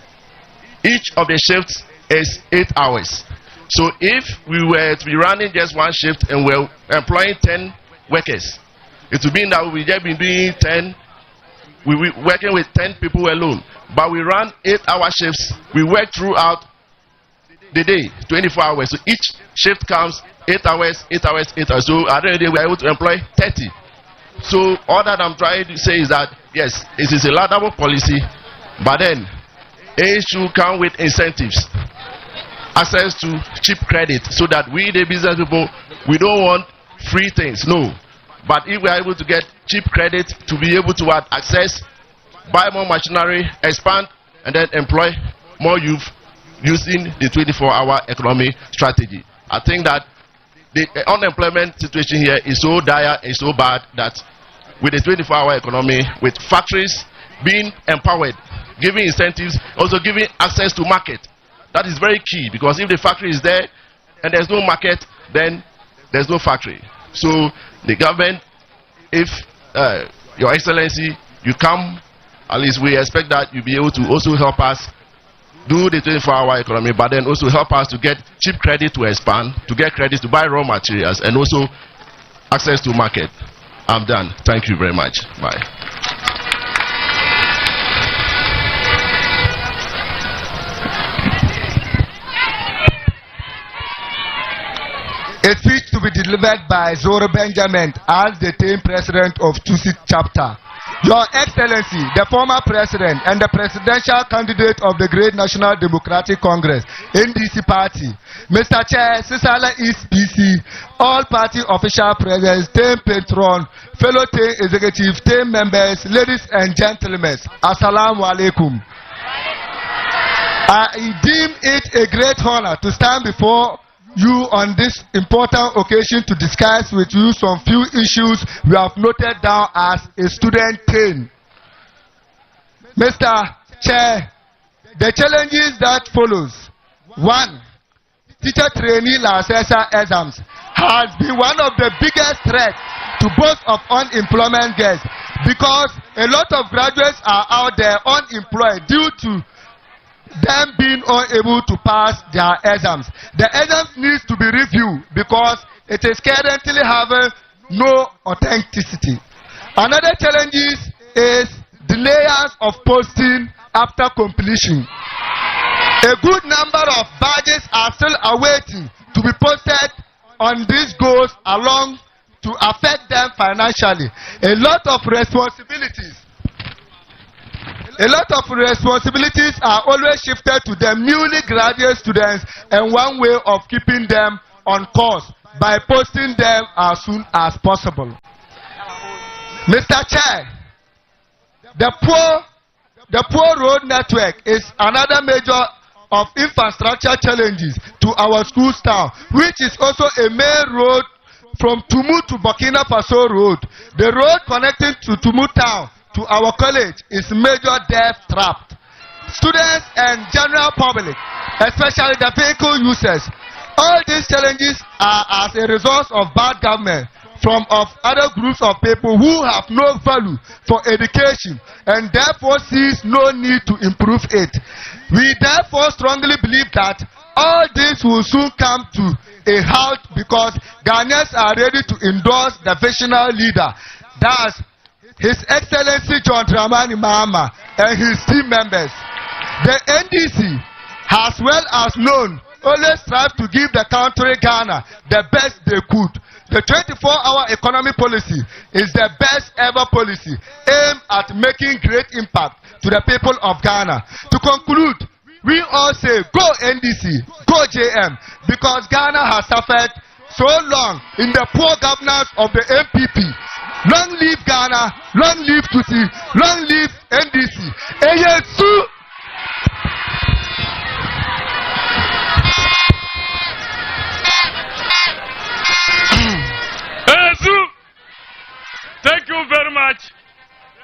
Each of the shifts is 8 hours. So if we were to be running just 1 shift and we're employing 10 workers, it would mean that we just been doing 10, we're working with 10 people alone. But we run 8-hour shifts. We work throughout the day, 24 hours. So each shift comes 8 hours, 8 hours, 8 hours. So at the end of the day, we're able to employ 30. So all that I'm trying to say is that, yes, it is a laudable policy, but then it should come with incentives. Access to cheap credit so that we, the business people, we don't want free things, no. But if we are able to get cheap credit to be able to access, buy more machinery, expand, and then employ more youth using the 24-hour economy strategy. I think that the unemployment situation here is so dire and so bad that with the 24-hour economy, with factories being empowered, giving incentives, also giving access to market, that is very key, because if the factory is there and there's no market, then there's no factory. So the government, if Your Excellency, you come, at least we expect that you'll be able to also help us do the 24-hour economy, but then also help us to get cheap credit to expand, to get credit to buy raw materials, and also access to market. I'm done. Thank you very much. Bye. A speech to be delivered by Zoro Benjamin as the team president of Tusi chapter. Your Excellency, the former president and the presidential candidate of the Great National Democratic Congress, NDC party, Mr. Chair, Sissala East PC, all party official presence, team patron, fellow team executive, team members, ladies and gentlemen, Assalamu alaikum. I deem it a great honor to stand before you on this important occasion to discuss with you some few issues we have noted down as a student team. Mr. Chair, the challenges that follows. 1. Teacher trainee license exams has been one of the biggest threats to both of unemployment girls, because a lot of graduates are out there unemployed due to them being unable to pass their exams. The exams needs to be reviewed because it is currently having no authenticity. Another challenge is the layers of posting after completion. A good number of badges are still awaiting to be posted on these goals along to affect them financially. A lot of responsibilities are always shifted to the newly graduate students, and one way of keeping them on course by posting them as soon as possible. Mr. Chair, the poor road network is another major of infrastructure challenges to our school staff, which is also a main road from Tumu to Burkina Faso Road. The road connecting to Tumu town to our college is major death trapped. Students and general public, especially the vehicle users, All these challenges are as a result of bad government of other groups of people who have no value for education and therefore sees no need to improve it. We therefore strongly believe that all this will soon come to a halt because Ghanaians are ready to endorse the visionary leader. That's His Excellency John Dramani Mahama and his team members. The NDC, as well as known, always strive to give the country Ghana the best they could. The 24-hour economy policy is the best ever policy aimed at making great impact to the people of Ghana. To conclude, we all say go NDC, go JM, because Ghana has suffered so long in the poor governance of the MPP. Long live Ghana, long live Tutsi, long live NDC. Eyesu. Thank you very much.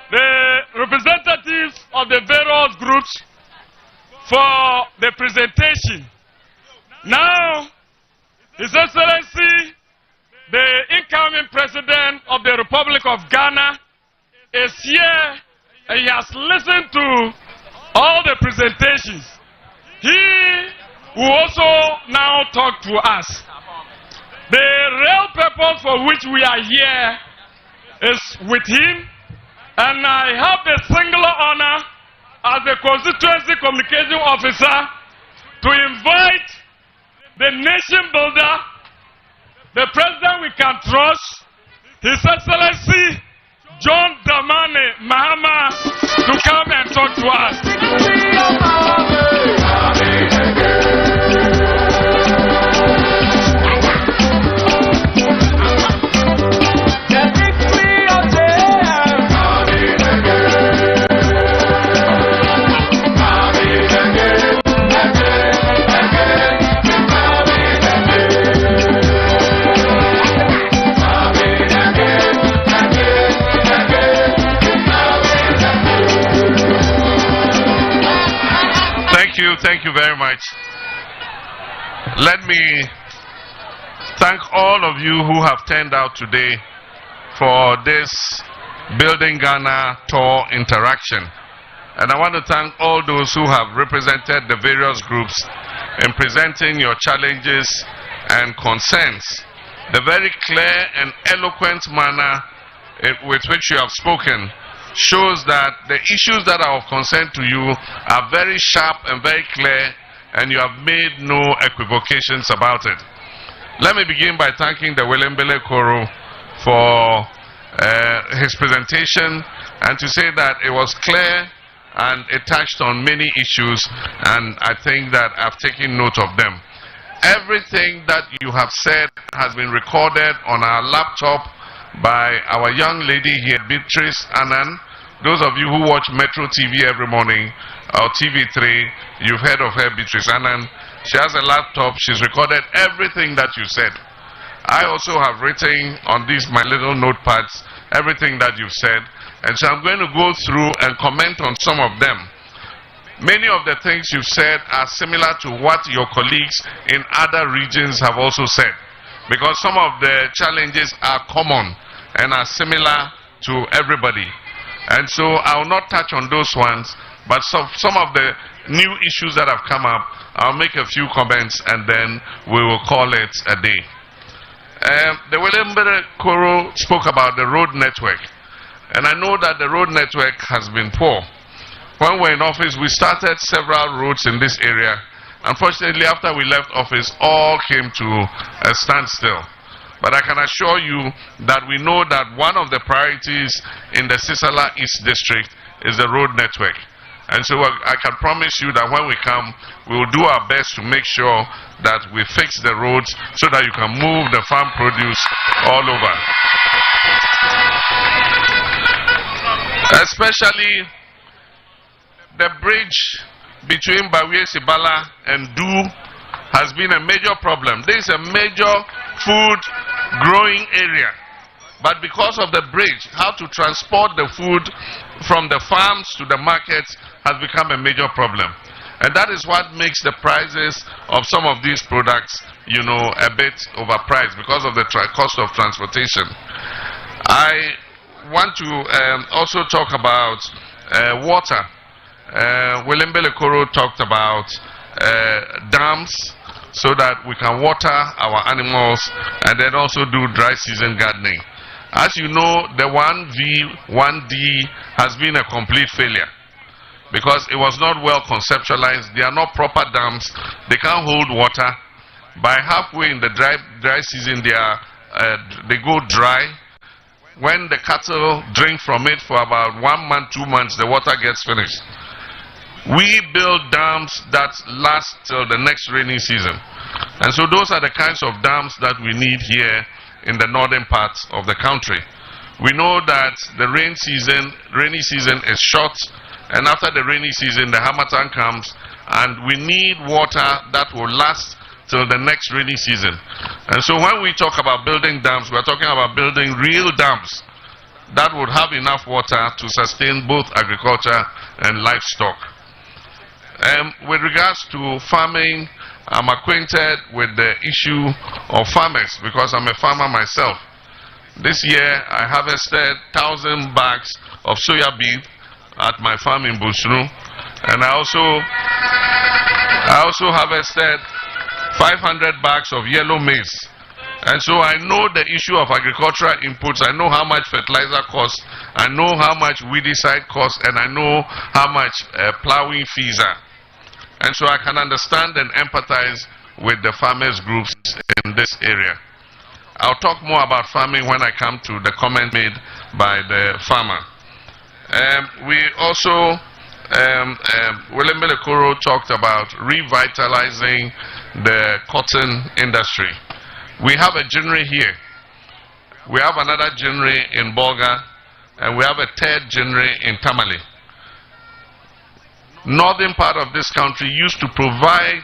The representatives of the various groups for the presentation. Now, His Excellency, the incoming President of the Republic of Ghana, is here and he has listened to all the presentations. He will also now talk to us. The real purpose for which we are here is with him, and I have the singular honor as the Constituency Communication Officer to invite the nation builder, the president we can trust, His Excellency John Dramani Mahama, to come and talk to us. Thank you very much. Let me thank all of you who have turned out today for this Building Ghana tour interaction. And I want to thank all those who have represented the various groups in presenting your challenges and concerns. The very clear and eloquent manner with which you have spoken shows that the issues that are of concern to you are very sharp and very clear, and you have made no equivocations about it. Let me begin by thanking the Wilembele Koro for his presentation, and to say that it was clear and it touched on many issues, and I think that I've taken note of them. Everything that you have said has been recorded on our laptop by our young lady here, Beatrice Annan. Those of you who watch Metro TV every morning, or TV3, you've heard of her, Beatrice Annan. She has a laptop, she's recorded everything that you said. I also have written on these, my little notepads, everything that you've said. And so I'm going to go through and comment on some of them. Many of the things you've said are similar to what your colleagues in other regions have also said, because some of the challenges are common and are similar to everybody. And so I will not touch on those ones, but some of the new issues that have come up, I'll make a few comments and then we will call it a day. The Wilembele Koro spoke about the road network, and I know that the road network has been poor. When we were in office, we started several roads in this area. Unfortunately, after we left office, all came to a standstill. But I can assure you that we know that one of the priorities in the Sissala East District is the road network. And so I can promise you that when we come, we will do our best to make sure that we fix the roads so that you can move the farm produce all over. Especially the bridge between Sissala and Du has been a major problem. This is a major food growing area. But because of the bridge, how to transport the food from the farms to the markets has become a major problem. And that is what makes the prices of some of these products you know, a bit overpriced because of the cost of transportation. I want to also talk about water. William Belekoro talked about dams so that we can water our animals and then also do dry season gardening. As you know, the 1V, 1D has been a complete failure because it was not well conceptualized. They are not proper dams. They can't hold water. By halfway in the dry season, they go dry. When the cattle drink from it for about 1 month, 2 months, the water gets finished. We build dams that last till the next rainy season. And so those are the kinds of dams that we need here in the northern parts of the country. We know that the rainy season is short, and after the rainy season, the Harmattan comes, and we need water that will last till the next rainy season. And so when we talk about building dams, we're talking about building real dams that would have enough water to sustain both agriculture and livestock. With regards to farming, I'm acquainted with the issue of farmers because I'm a farmer myself. This year I harvested 1,000 bags of soya bean at my farm in Busunu, and I also harvested 500 bags of yellow maize. And so I know the issue of agricultural inputs. I know how much fertilizer costs, I know how much weedicide costs, and I know how much plowing fees are. And so I can understand and empathize with the farmers groups in this area. I'll talk more about farming when I come to the comment made by the farmer. We also, William Belekoro talked about revitalizing the cotton industry. We have a ginnery here. We have another ginnery in Bolga, and we have a third ginnery in Tamale. Northern part of this country used to provide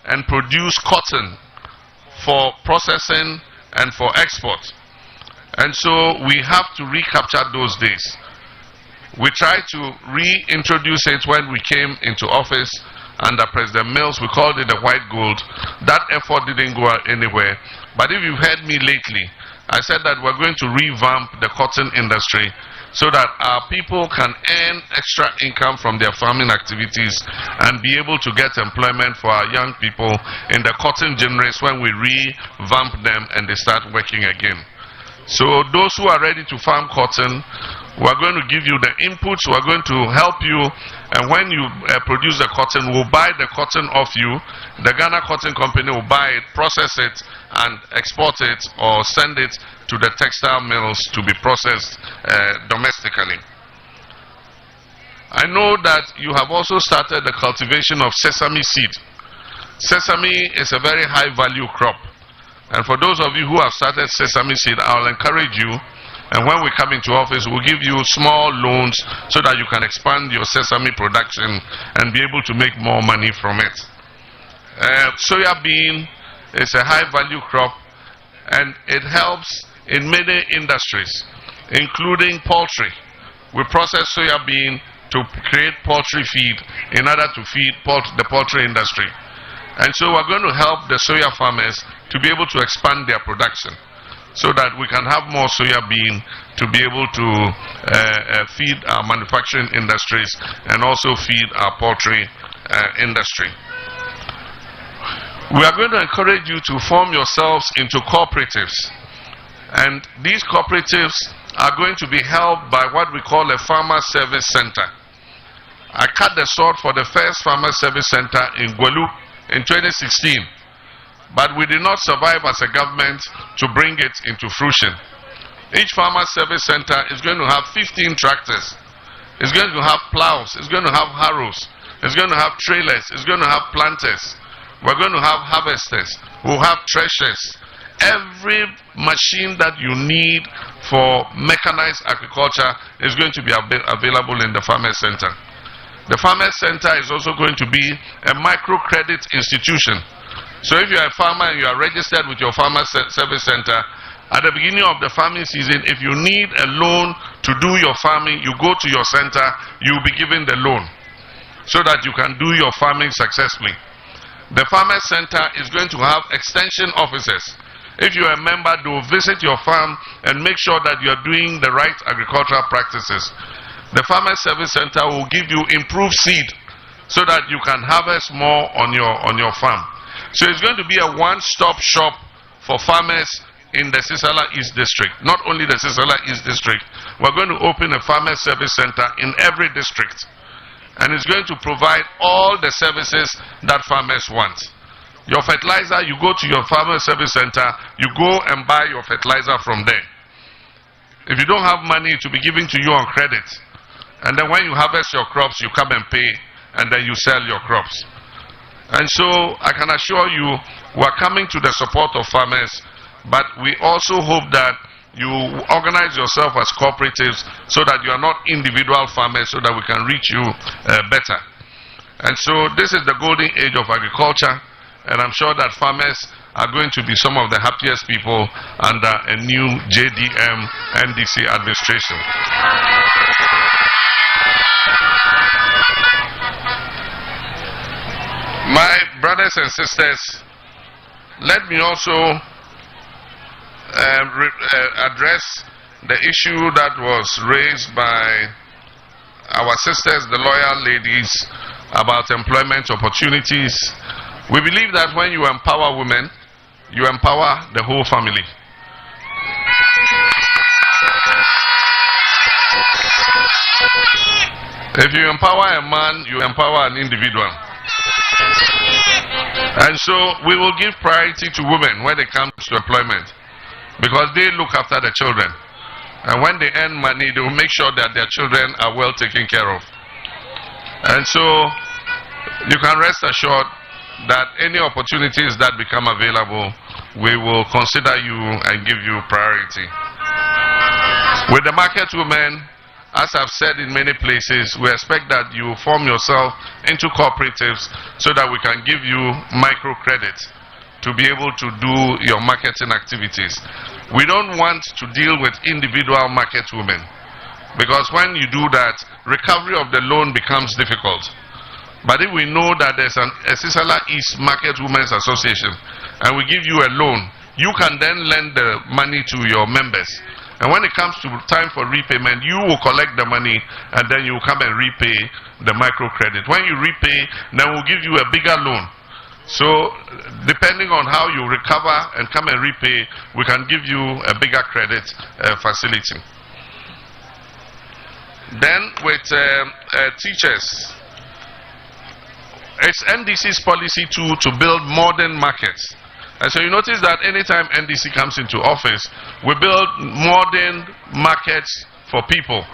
and produce cotton for processing and for export. And so we have to recapture those days. We tried to reintroduce it when we came into office under President Mills. We called it the white gold. That effort didn't go anywhere. But if you've heard me lately, I said that we're going to revamp the cotton industry so that our people can earn extra income from their farming activities and be able to get employment for our young people in the cotton ginneries when we revamp them and they start working again. So those who are ready to farm cotton, we're going to give you the inputs, we're going to help you, and when you produce the cotton, we'll buy the cotton off you. The Ghana Cotton Company will buy it, process it, and export it or send it to the textile mills to be processed domestically. I know that you have also started the cultivation of sesame seed. Sesame is a very high value crop. And for those of you who have started sesame seed, I'll encourage you, and when we come into office, we'll give you small loans so that you can expand your sesame production and be able to make more money from it. Soya bean is a high value crop, and it helps in many industries, including poultry. We process soya bean to create poultry feed in order to feed the poultry industry. And so we're going to help the soya farmers to be able to expand their production so that we can have more soya bean to be able to feed our manufacturing industries and also feed our poultry industry. We are going to encourage you to form yourselves into cooperatives, and these cooperatives are going to be held by what we call a farmer service center. I cut the sword for the first farmer service center in Gwelu in 2016, but we did not survive as a government to bring it into fruition. Each farmer service center is going to have 15 tractors. It's going to have plows, it's going to have harrows, it's going to have trailers, it's going to have planters. We're going to have harvesters, we'll have threshers. Every machine that you need for mechanized agriculture is going to be available in the farmer center. The farmer center is also going to be a microcredit institution. So if you are a farmer and you are registered with your farmer service center, at the beginning of the farming season, if you need a loan to do your farming, you go to your center, you'll be given the loan so that you can do your farming successfully. The Farmers Center is going to have extension officers. If you're a member, they will visit your farm and make sure that you're doing the right agricultural practices. The Farmers Service Center will give you improved seed so that you can harvest more on your farm. So it's going to be a one-stop shop for farmers in the Sissala East District. Not only the Sissala East District, we're going to open a Farmers Service Center in every district. And it's going to provide all the services that farmers want. Your fertilizer, you go to your Farmers Service Center, you go and buy your fertilizer from there. If you don't have money, to be given to you on credit. And then when you harvest your crops, you come and pay, and then you sell your crops. And so I can assure you, we're coming to the support of farmers, but we also hope that you organize yourself as cooperatives so that you are not individual farmers, so that we can reach you better. And so this is the golden age of agriculture, and I'm sure that farmers are going to be some of the happiest people under a new JDM NDC administration. My brothers and sisters, let me also address the issue that was raised by our sisters, the loyal ladies, about employment opportunities. We believe that when you empower women, you empower the whole family. If you empower a man, you empower an individual. And so we will give priority to women when it comes to employment, because they look after the children. And when they earn money, they will make sure that their children are well taken care of. And so you can rest assured that any opportunities that become available, we will consider you and give you priority. With the market women, as I've said in many places, we expect that you form yourself into cooperatives so that we can give you microcredit to be able to do your marketing activities. We don't want to deal with individual market women, because when you do that, recovery of the loan becomes difficult. But if we know that there's a Sissala East Market Women's Association and we give you a loan, you can then lend the money to your members. And when it comes to time for repayment, you will collect the money and then you will come and repay the microcredit. When you repay, then we'll give you a bigger loan. So depending on how you recover and come and repay, we can give you a bigger credit facility. Then with teachers, it's NDC's policy to build modern markets. And so you notice that anytime NDC comes into office, we build modern markets for people,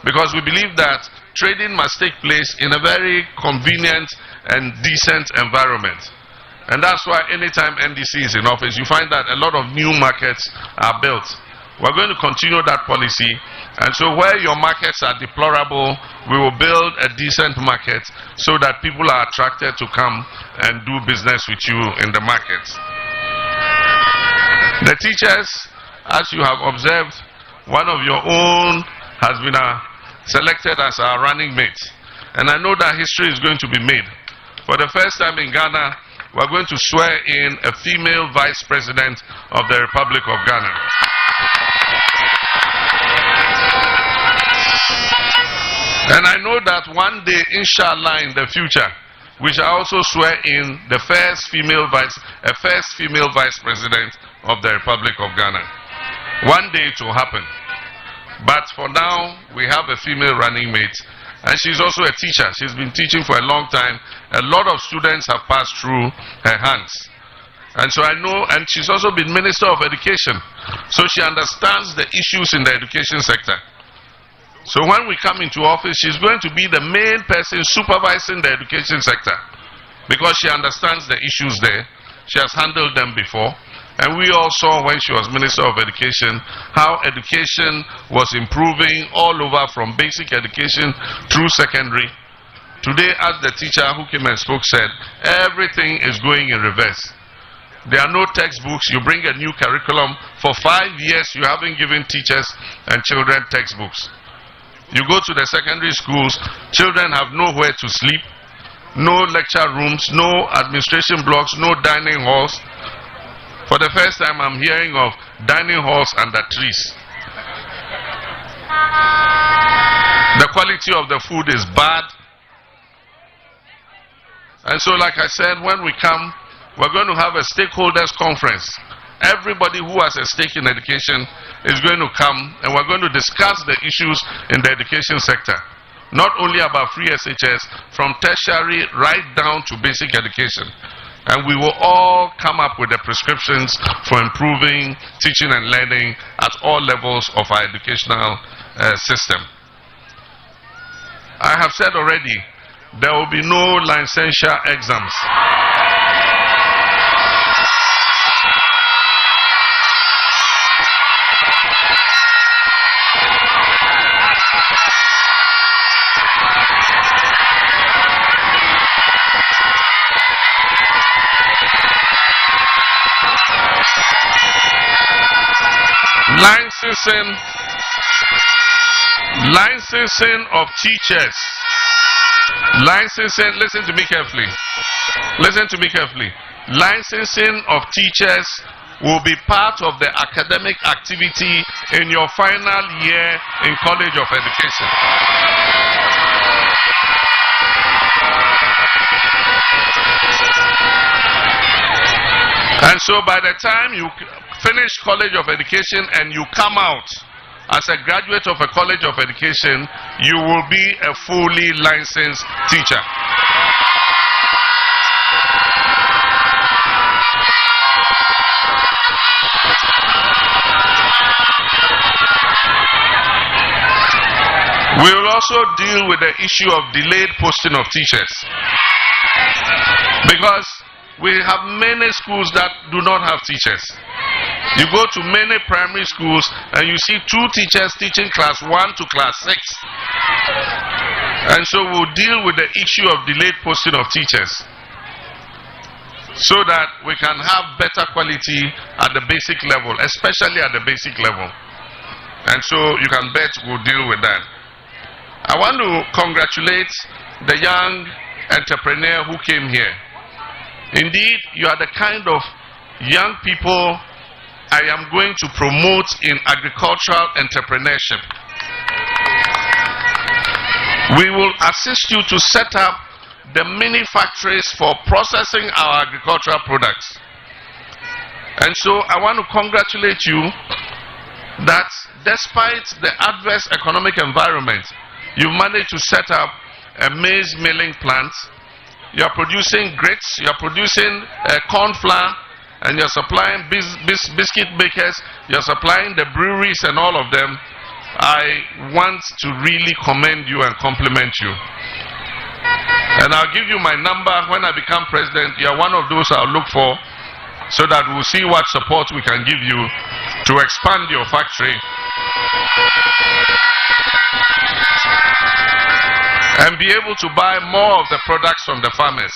because we believe that trading must take place in a very convenient and decent environment. And that's why anytime NDC is in office, you find that a lot of new markets are built. We're going to continue that policy. And so where your markets are deplorable, we will build a decent market so that people are attracted to come and do business with you in the market. The teachers, as you have observed, one of your own has been selected as our running mate. And I know that history is going to be made. For the first time in Ghana, we're going to swear in a female vice president of the Republic of Ghana. And I know that one day, inshallah, in the future, we shall also swear in the first female vice president of the Republic of Ghana. One day it will happen. But for now, we have a female running mate. And she's also a teacher. She's been teaching for a long time. A lot of students have passed through her hands. And so I know, and she's also been Minister of Education. So she understands the issues in the education sector. So when we come into office, she's going to be the main person supervising the education sector, because she understands the issues there. She has handled them before. And we all saw when she was Minister of Education how education was improving all over, from basic education through secondary. Today, as the teacher who came and spoke said, everything is going in reverse. There are no textbooks. You bring a new curriculum. For 5 years, you haven't given teachers and children textbooks. You go to the secondary schools, children have nowhere to sleep. no lecture rooms, no administration blocks, no dining halls. For the first time, I'm hearing of dining halls under trees. The quality of the food is bad. And so, like I said, when we come, we're going to have a stakeholders conference. Everybody who has a stake in education is going to come, and we're going to discuss the issues in the education sector. Not only about free SHS, from tertiary right down to basic education. And we will all come up with the prescriptions for improving teaching and learning at all levels of our educational system. I have said already, there will be no licensure exams. Licensing of teachers. Licensing, listen to me carefully. Listen to me carefully. Licensing of teachers will be part of the academic activity in your final year in College of Education. And so by the time you finish College of Education and you come out as a graduate of a College of Education, you will be a fully licensed teacher. We will also deal with the issue of delayed posting of teachers. Because we have many schools that do not have teachers. You go to many primary schools and you see 2 teachers teaching class 1 to class 6. And so we'll deal with the issue of delayed posting of teachers so that we can have better quality at the basic level, especially at the basic level. And so you can bet we'll deal with that. I want to congratulate the young entrepreneur who came here. Indeed, you are the kind of young people I am going to promote in agricultural entrepreneurship. We will assist you to set up the mini factories for processing our agricultural products. And so I want to congratulate you that despite the adverse economic environment, you've managed to set up a maize milling plant. You are producing grits, you are producing corn flour, and you are supplying biscuit bakers, you are supplying the breweries and all of them. I want to really commend you and compliment you. And I'll give you my number when I become president. You are one of those I'll look for so that we'll see what support we can give you to expand your factory and be able to buy more of the products from the farmers.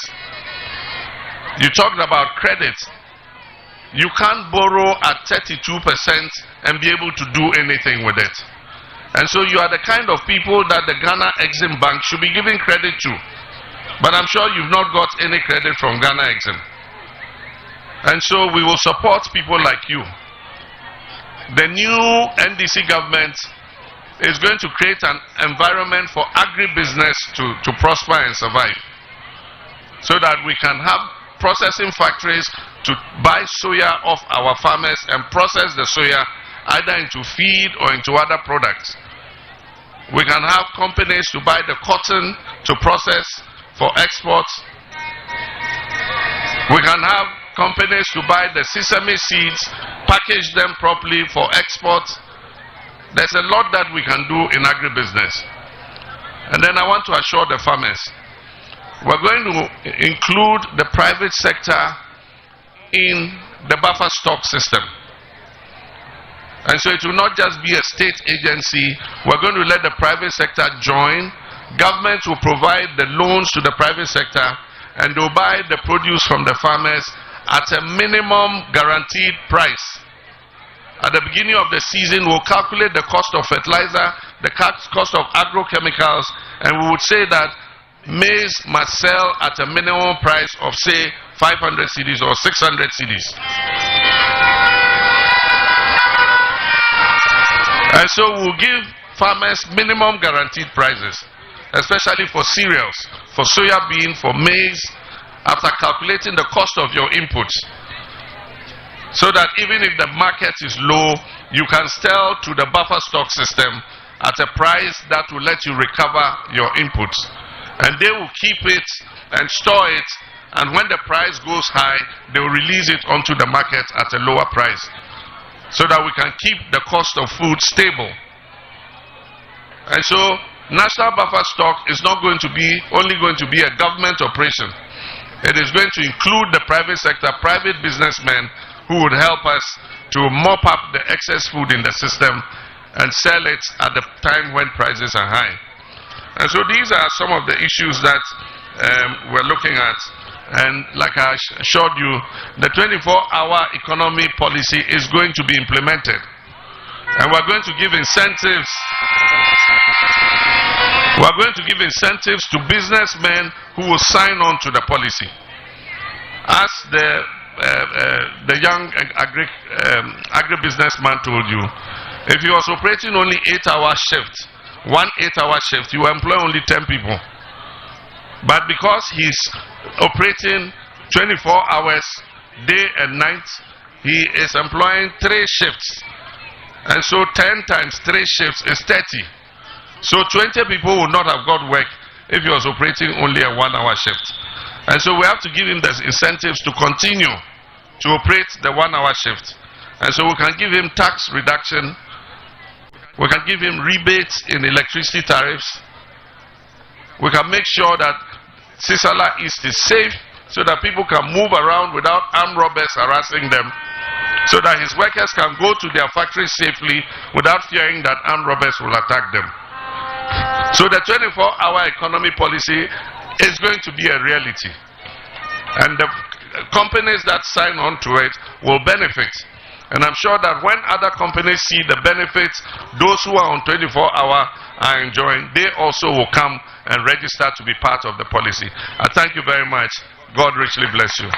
You talked about credit. You can't borrow at 32% and be able to do anything with it. And so you are the kind of people that the Ghana Exim Bank should be giving credit to. But I'm sure you've not got any credit from Ghana Exim. And so we will support people like you. The new NDC government is going to create an environment for agribusiness to prosper and survive, so that we can have processing factories to buy soya off our farmers and process the soya either into feed or into other products. We can have companies to buy the cotton to process for exports. We can have companies to buy the sesame seeds, package them properly for exports. There's a lot that we can do in agribusiness. And then I want to assure the farmers, we're going to include the private sector in the buffer stock system. And so it will not just be a state agency. We're going to let the private sector join. Government will provide the loans to the private sector, and they'll buy the produce from the farmers at a minimum guaranteed price. At the beginning of the season, we'll calculate the cost of fertilizer, the cost of agrochemicals, and we would say that maize must sell at a minimum price of, say, 500 cedis or 600 cedis. And so we'll give farmers minimum guaranteed prices, especially for cereals, for soya bean, for maize, after calculating the cost of your inputs. So that even if the market is low, you can sell to the buffer stock system at a price that will let you recover your inputs. And they will keep it and store it, and when the price goes high, they will release it onto the market at a lower price, so that we can keep the cost of food stable. And so national buffer stock is not going to be only going to be a government operation. It is going to include the private sector, private businessmen who would help us to mop up the excess food in the system and sell it at the time when prices are high. And so these are some of the issues that we're looking at. And like I showed you, the 24-hour economy policy is going to be implemented. And we're going to give incentives. We're going to give incentives to businessmen who will sign on to the policy. As the young agribusinessman told you, if he was operating only 8-hour shift, one 8-hour shift, you employ only 10 people. But because he's operating 24 hours, day and night, he is employing 3 shifts. And so 10 times 3 shifts is 30. So 20 people would not have got work if he was operating only a 1-hour shift. And so we have to give him the incentives to continue to operate the 1-hour shift. And so we can give him tax reduction. We can give him rebates in electricity tariffs. We can make sure that Sissala East is safe so that people can move around without armed robbers harassing them, so that his workers can go to their factories safely without fearing that armed robbers will attack them. So the 24-hour economy policy is going to be a reality. And the companies that sign on to it will benefit. And I'm sure that when other companies see the benefits those who are on 24-hour are enjoying, they also will come and register to be part of the policy. I thank you very much. God richly bless you.